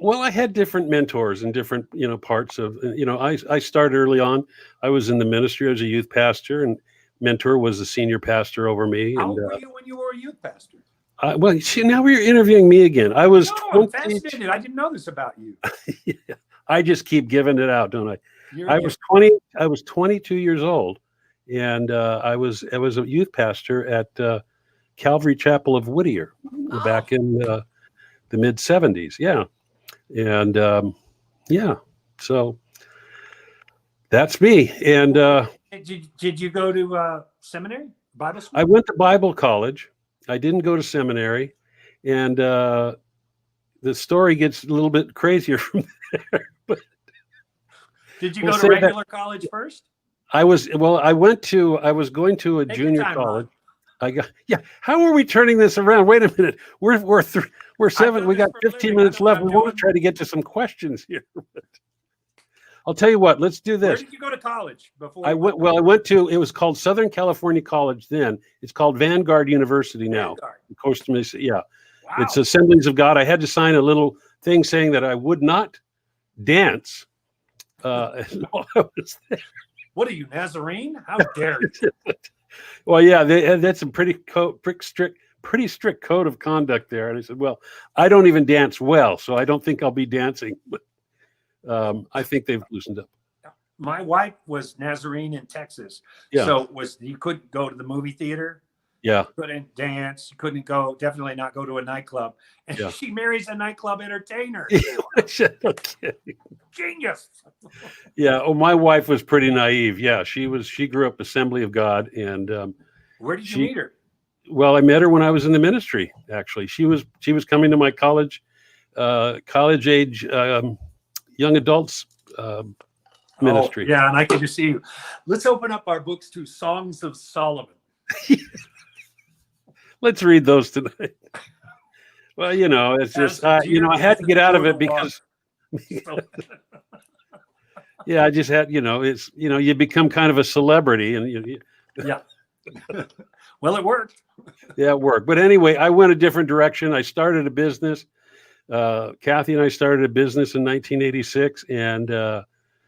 Well, I had different mentors in different, parts of, I started early on. I was in the ministry as a youth pastor, and mentor was the senior pastor over me. How old were you when you were a youth pastor? Well, see, now you're interviewing me again. I was No, I'm 20. fascinated. I didn't know this about you. I just keep giving it out, don't I? You're I a was gift. 20. I was 22 years old, and I was a youth pastor at Calvary Chapel of Whittier back in the mid 70s. Yeah, and yeah, so that's me. And Did you go to seminary, Bible school? I went to Bible college. I didn't go to seminary, and the story gets a little bit crazier from there. But Did you we'll go to save that. regular college first? I was going to a Take your junior time, college. Yeah. How are we turning this around? Wait a minute. We're seven. do We this got for a 15 living. I minutes know what left. I'm We want to doing. try to get to some questions here. I'll tell you what. Let's do Where this. did you go to college before? I you went. Well, I went to. It was called Southern California College then. It's called Vanguard University now. Vanguard? in Costa Mesa. Yeah. Wow. It's Assemblies of God. I had to sign a little thing saying that I would not dance. While I was there. What are you, Nazarene? How dare you? Well, yeah, that's a pretty strict code of conduct there. And I said, well, I don't even dance well, so I don't think I'll be dancing. But I think they've loosened up. My wife was Nazarene in Texas. Yeah. So you couldn't go to the movie theater. Yeah. You couldn't dance. You couldn't definitely not go to a nightclub. And Yeah. she marries a nightclub entertainer. Okay. Genius. Yeah. Oh, my wife was pretty naive. Yeah, she grew up Assembly of God, and Where did you meet her? well, I met her when I was in the ministry. Actually, she was coming to my college age young adults ministry. Oh, yeah, and I can just see you. Let's open up our books to Songs of Solomon. Let's read those tonight. Well, it's just I had to get out of it because yeah, I just had it's you become kind of a celebrity, and Yeah. Well, it worked. yeah, it worked. But anyway, I went a different direction. I started a business. Kathy and I started a business in 1986, and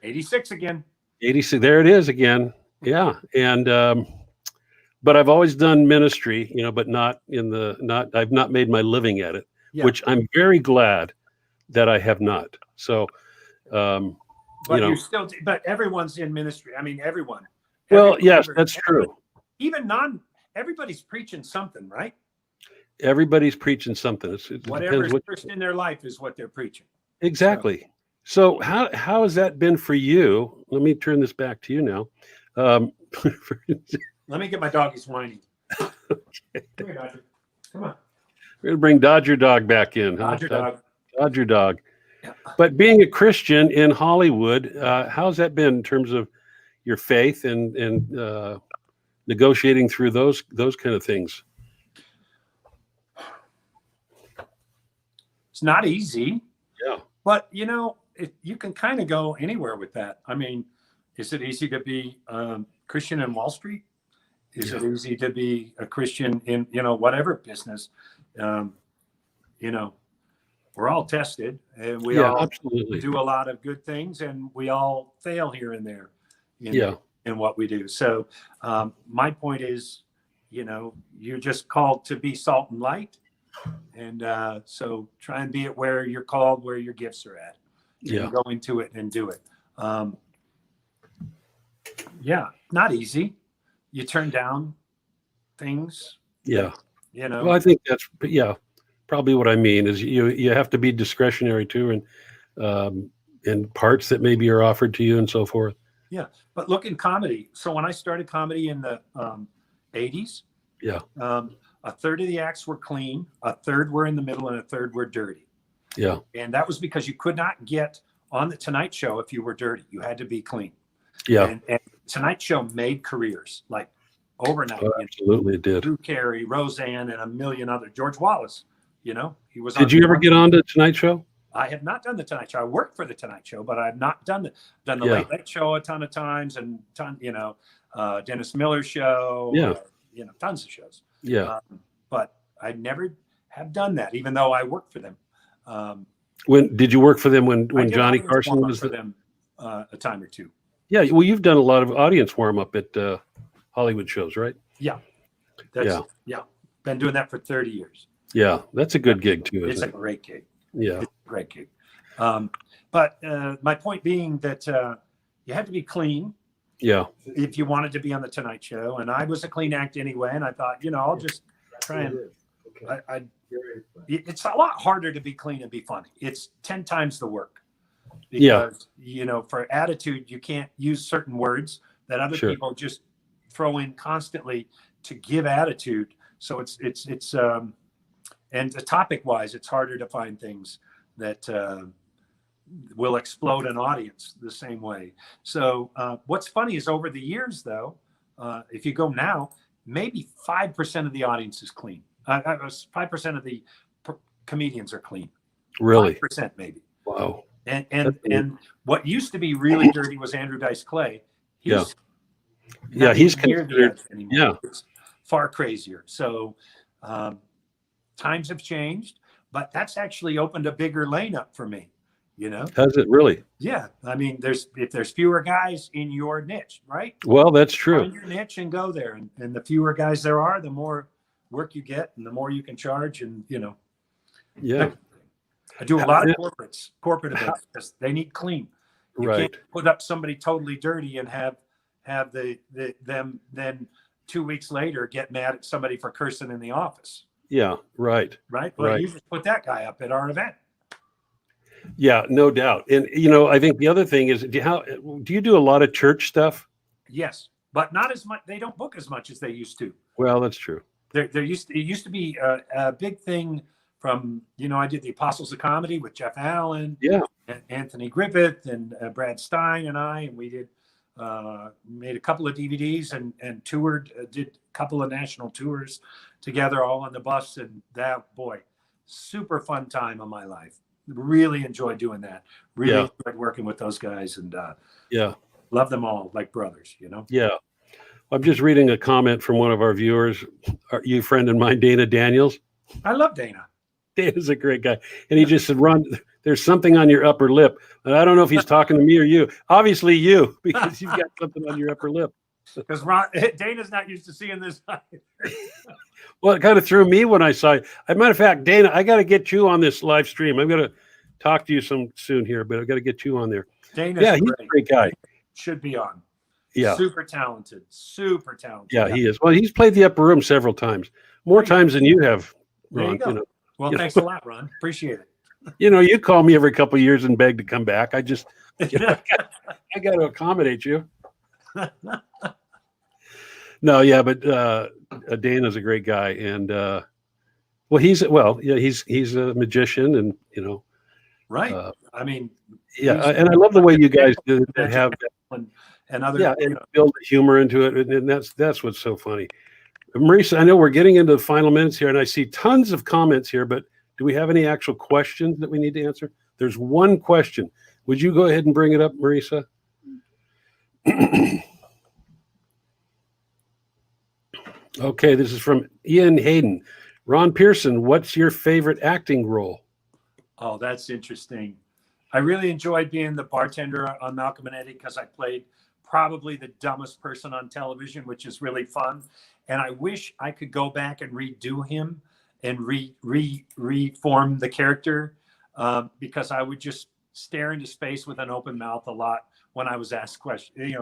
86 again. 86. There it is again. Yeah, and but I've always done ministry, but I've not made my living at it, Yeah. which I'm very glad that I have not. So, But but everyone's in ministry. I mean, everyone. Well, Every yes, believer, that's true. Even everybody's preaching something, right? Everybody's preaching something. It Whatever depends is first in their life is what they're preaching. exactly. So how has that been for you? Let me turn this back to you now. Let me get my doggies whining. Come here, Dodger. Come on. We're gonna bring Dodger Dog back in. Huh? Dodger dog. Dodger Dog. Yeah. But being a Christian in Hollywood, how's that been in terms of your faith and negotiating through those kind of things? It's not easy. Yeah. But, you can kind of go anywhere with that. I mean, is it easy to be Christian in Wall Street? Is it easy to be a Christian in, whatever business? We're all tested, and we all absolutely do a lot of good things, and we all fail here and there in what we do. So my point is, you're just called to be salt and light. And so try and be it where you're called, where your gifts are at. And go into it and do it. Not easy. You turn down things. Yeah. Well, I think that's probably what I mean is you have to be discretionary too, and parts that maybe are offered to you and so forth. Yeah, but look in comedy. So when I started comedy in the 80s, a third of the acts were clean, a third were in the middle, and a third were dirty. Yeah. And that was because you could not get on the Tonight Show if you were dirty. You had to be clean. Yeah. And Tonight Show made careers like overnight. Oh, absolutely, it did. Drew Carey, Roseanne, and a million other. George Wallace, he was. Did you ever get on to Tonight Show? I have not done the Tonight Show. I worked for the Tonight Show, but I've not done the Late Late Show a ton of times, and Dennis Miller Show. Tons of shows. Yeah. But I never have done that, even though I worked for them. When did you work for them? When Johnny audience Carson warm-up was for them a time or two. Yeah. Well, you've done a lot of audience warm up at Hollywood shows, right? Yeah. Been doing that for 30 years. Yeah, that's a good gig too, It's isn't a it? great gig. Yeah. It's a great gig. But my point being that you had to be clean Yeah. if you wanted to be on the Tonight Show. And I was a clean act anyway. And I thought, I'll just try and it's a lot harder to be clean and be funny. It's 10 times the work because, for attitude, you can't use certain words that other Sure. people just throw in constantly to give attitude. So it's and the topic wise, it's harder to find things that will explode an audience the same way. So what's funny is over the years, though, if you go now, maybe 5% of the audience is clean. 5% of the comedians are clean. Really? 5% maybe. Wow. And what used to be really dirty was Andrew Dice Clay. He's he's considered. Yeah. It's far crazier. So times have changed, but that's actually opened a bigger lane up for me. Has it really? Yeah. I mean, if there's fewer guys in your niche, right? Well, that's true. Find your niche and go there. And the fewer guys there are, the more work you get and the more you can charge. And, Yeah. I do a lot of corporate events because they need clean. You Right. can't put up somebody totally dirty and have them then 2 weeks later get mad at somebody for cursing in the office. Yeah. Right. Right. Well, Right. you just put that guy up at our event. Yeah, no doubt. And I think the other thing is, do you do a lot of church stuff? Yes, but not as much. They don't book as much as they used to. Well, that's true. It used to be a big thing from, I did the Apostles of Comedy with Jeff Allen, Yeah. and Anthony Griffith and Brad Stein and we did made a couple of DVDs and toured, did a couple of national tours together, all on the bus. And that, boy, super fun time of my life. Really enjoyed doing that. Really enjoyed working with those guys and love them all like brothers, Yeah. I'm just reading a comment from one of our viewers, you friend of mine, Dana Daniels. I love Dana. Dana's a great guy. And he just said, Ron, there's something on your upper lip. And I don't know if he's talking to me or you. Obviously you, because you've got something on your upper lip. Because Dana's not used to seeing this. Well, it kind of threw me when I saw it. As a matter of fact, Dana, I got to get you on this live stream. I'm going to talk to you soon here, but I've got to get you on there. Dana's he's a great guy. Should be on. Yeah. Super talented. Yeah, he is. Well, he's played the upper room several times. More times than you have, Ron. There you go. Well, thanks a lot, Ron. Appreciate it. You call me every couple of years and beg to come back. I just, I got to accommodate you. No, yeah, but Dana's a great guy, and he's a magician, and right. I mean, and I love the way you guys have and other and build the humor into it, and that's what's so funny. Marisa, I know we're getting into the final minutes here, and I see tons of comments here, but do we have any actual questions that we need to answer? There's one question. Would you go ahead and bring it up, Marisa? Okay, this is from Ian Hayden. Ron Pearson, what's your favorite acting role? Oh, that's interesting. I really enjoyed being the bartender on Malcolm and Eddie because I played probably the dumbest person on television, which is really fun. And I wish I could go back and redo him and reform the character because I would just stare into space with an open mouth a lot when I was asked questions.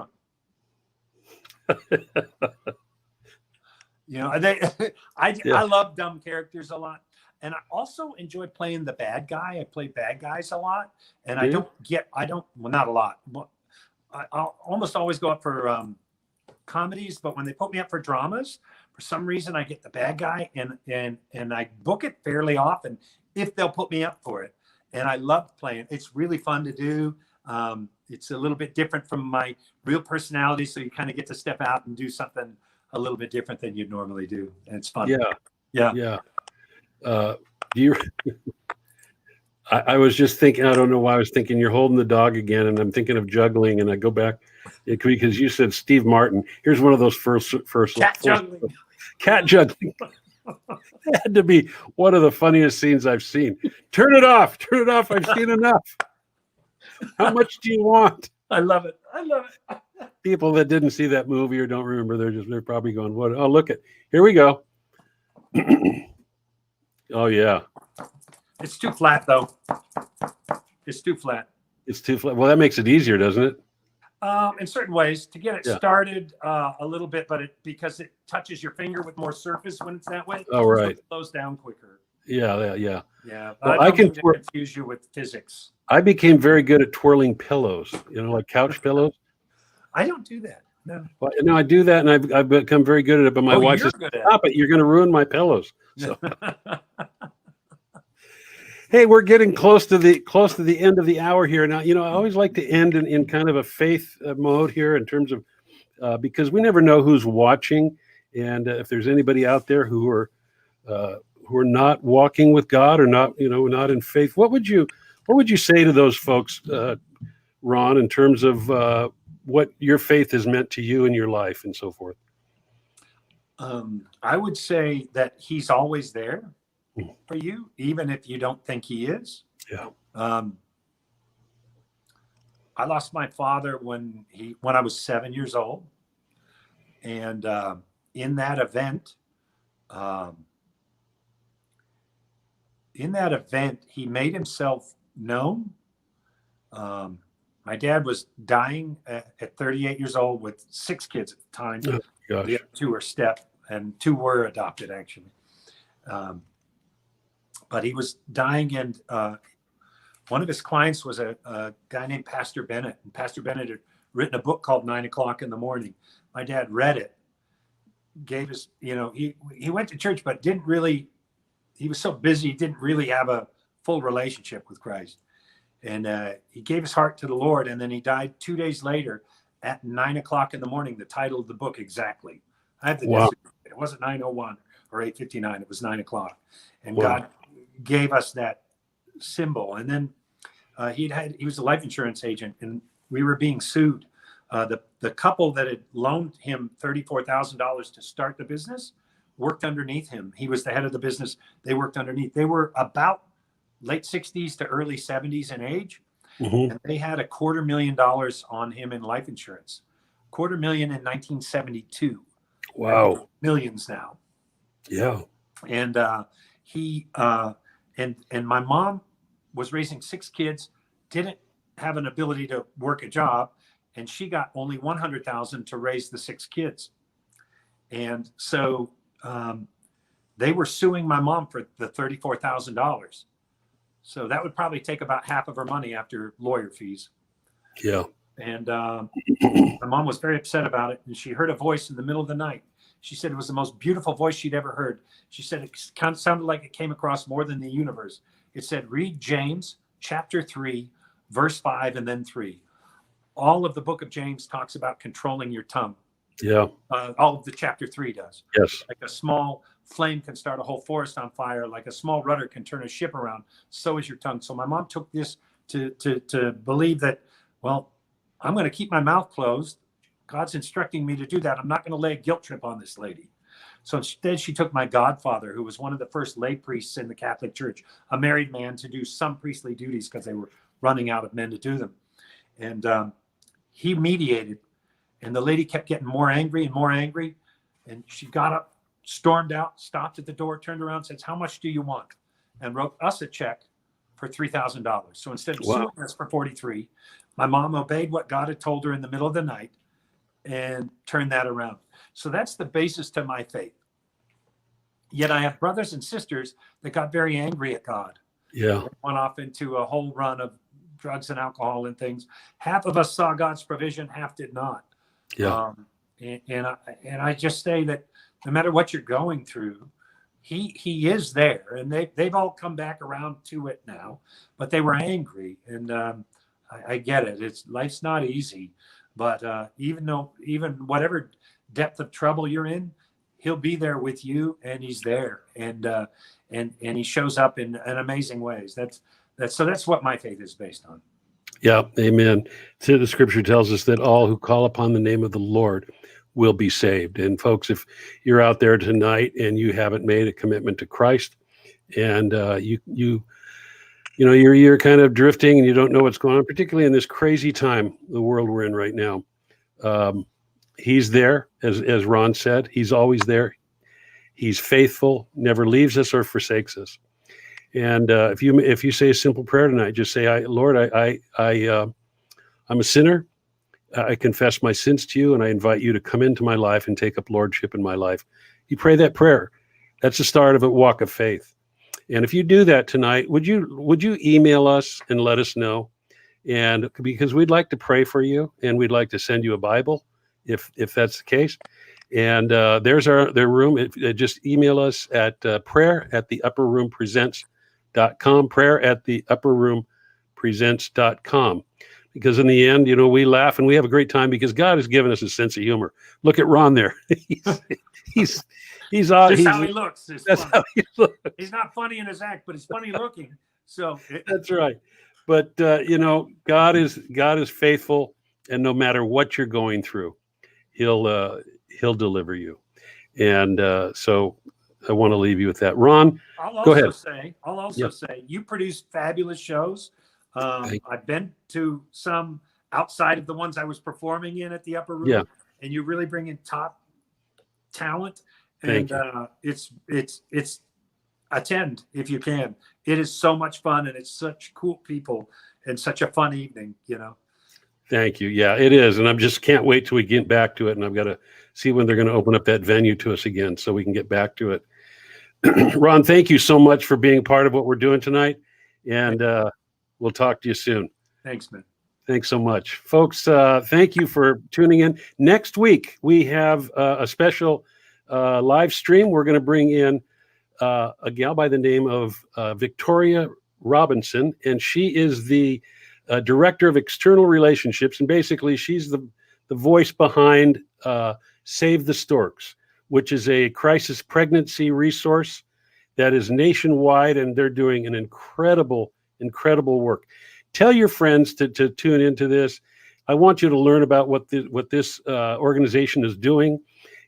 I love dumb characters a lot. And I also enjoy playing the bad guy. I play bad guys a lot. And not a lot. I'll almost always go up for comedies, but when they put me up for dramas, for some reason I get the bad guy and I book it fairly often if they'll put me up for it. And I love playing. It's really fun to do. It's a little bit different from my real personality. So you kind of get to step out and do something a little bit different than you'd normally do. And it's fun. Yeah. I was just thinking, I don't know why I was thinking you're holding the dog again, and I'm thinking of Juggling, and I go back because you said Steve Martin. Here's one of those first Juggling. Cat Juggling. It had to be one of the funniest scenes I've seen. Turn it off. I've seen enough. How much do you want? I love it. People that didn't see that movie or don't remember, they're probably going, "What? Oh, look at here we go." Oh yeah, It's too flat though. It's too flat. it's too flat. Well, that makes it easier, doesn't it? In certain ways, to get it Yeah. started a little bit, but because it touches your finger with more surface when it's that way, Oh, right. it slows down quicker. Yeah. Yeah, Well, I I don't can mean to confuse you with physics. I became very good at twirling pillows, like couch pillows. I don't do that. No. Well, I do that, and I've become very good at it. But my wife you're says, good at "Stop it! You're going to ruin my pillows." So, it. hey, we're getting close to the end of the hour here. Now, I always like to end in kind of a faith mode here in terms of because we never know who's watching, and if there's anybody out there who are not walking with God or not in faith, what would you say to those folks, Ron, in terms of what your faith has meant to you in your life and so forth? I would say that he's always there for you, even if you don't think he is. Yeah. I lost my father when I was 7 years old, and in that event, he made himself known. My dad was dying at 38 years old with 6 kids at the time. Oh, gosh. The other 2 were step, and 2 were adopted, actually. But he was dying, and one of his clients was a guy named Pastor Bennett. And Pastor Bennett had written a book called 9 o'clock in the morning. My dad read it, gave his, he went to church, but he was so busy, he didn't really have a full relationship with Christ. And he gave his heart to the Lord, and then he died 2 days later at 9 o'clock in the morning. The title of the book exactly. I have the It wasn't 9:01 or 8:59. It was 9 o'clock, and God gave us that symbol. And then he was a life insurance agent, and we were being sued. The couple that had loaned him $34,000 to start the business worked underneath him. He was the head of the business. They worked underneath. They were about late 60s to early 70s in age. Mm-hmm. And they had $250,000 on him in life insurance. $250,000 in 1972. Wow. Millions now. Yeah. And and my mom was raising 6 kids, didn't have an ability to work a job, and she got only $100,000 to raise the 6 kids. And so they were suing my mom for the $34,000. So that would probably take about half of her money after lawyer fees. Yeah. And my mom was very upset about it. And she heard a voice in the middle of the night. She said it was the most beautiful voice she'd ever heard. She said it kind of sounded like it came across more than the universe. It said, read James chapter 3, verse 5, and then 3. All of the book of James talks about controlling your tongue. Yeah. All of the chapter 3 does. Yes. Like a small flame can start a whole forest on fire. Like a small rudder can turn a ship around. So is your tongue. So my mom took this to believe that, well, I'm going to keep my mouth closed. God's instructing me to do that. I'm not going to lay a guilt trip on this lady. So instead, she took my godfather, who was one of the first lay priests in the Catholic Church, a married man, to do some priestly duties because they were running out of men to do them. And he mediated. And the lady kept getting more angry and more angry. And she got up, stormed out, stopped at the door, turned around, says, how much do you want? And wrote us a check for $3,000. So instead of suing us for $43,000, my mom obeyed what God had told her in the middle of the night and turned that around. So that's the basis to my faith. Yet I have brothers and sisters that got very angry at God. Yeah. They went off into a whole run of drugs and alcohol and things. Half of us saw God's provision, half did not. Yeah. And I just say that no matter what you're going through, he is there, and they've all come back around to it now, but they were angry, and I get it. Life's not easy, but even whatever depth of trouble you're in, he'll be there with you, and he's there, and he shows up in amazing ways. That's what my faith is based on. Yeah, amen. So the scripture tells us that all who call upon the name of the Lord will be saved. And folks, if you're out there tonight and you haven't made a commitment to Christ, and you're kind of drifting and you don't know what's going on, particularly in this crazy time, the world we're in right now, he's there, as Ron said. He's always there. He's faithful, never leaves us or forsakes us. And if you say a simple prayer tonight, just say, Lord, I'm a sinner. I confess my sins to you, and I invite you to come into my life and take up lordship in my life. You pray that prayer. That's the start of a walk of faith. And if you do that tonight, would you email us and let us know? And because we'd like to pray for you, and we'd like to send you a Bible, if that's the case. And there's their room. Just email us at prayer@theupperroompresents.com, prayer@theupperroompresents.com. Because in the end, we laugh and we have a great time because God has given us a sense of humor. Look at Ron there. he's Just how he looks. That's how he looks. He's not funny in his act, but he's funny looking. So that's right. But God is faithful, and no matter what you're going through, He'll deliver you. And so I want to leave you with that. Ron, go ahead. I'll also say you produce fabulous shows. I've been to some outside of the ones I was performing in at the Upper Room, and you really bring in top talent. And it's attend if you can. It is so much fun, and it's such cool people, and such a fun evening. Thank you. Yeah, it is, and I just can't wait till we get back to it. And I've got to see when they're going to open up that venue to us again, so we can get back to it. Ron, thank you so much for being part of what we're doing tonight, and we'll talk to you soon. Thanks, man. Thanks so much, folks. Thank you for tuning in. Next week we have a special live stream. We're going to bring in a gal by the name of Victoria Robinson, and she is the director of external relationships, and basically she's the voice behind Save the Storks, which is a crisis pregnancy resource that is nationwide, and they're doing an incredible work. Tell your friends to tune into this. I want you to learn about what this organization is doing,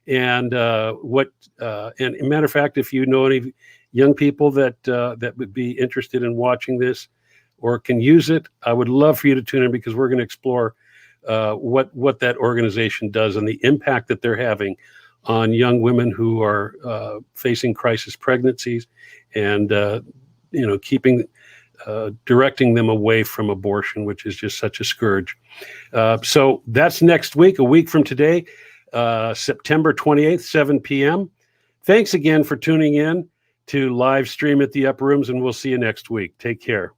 and and a matter of fact, if you know any young people that would be interested in watching this or can use it, I would love for you to tune in, because we're going to explore what that organization does and the impact that they're having on young women who are facing crisis pregnancies, and directing them away from abortion, which is just such a scourge. So that's next week, a week from today, September 28th, 7 p.m. Thanks again for tuning in to live stream at the Upper Rooms, and we'll see you next week. Take care.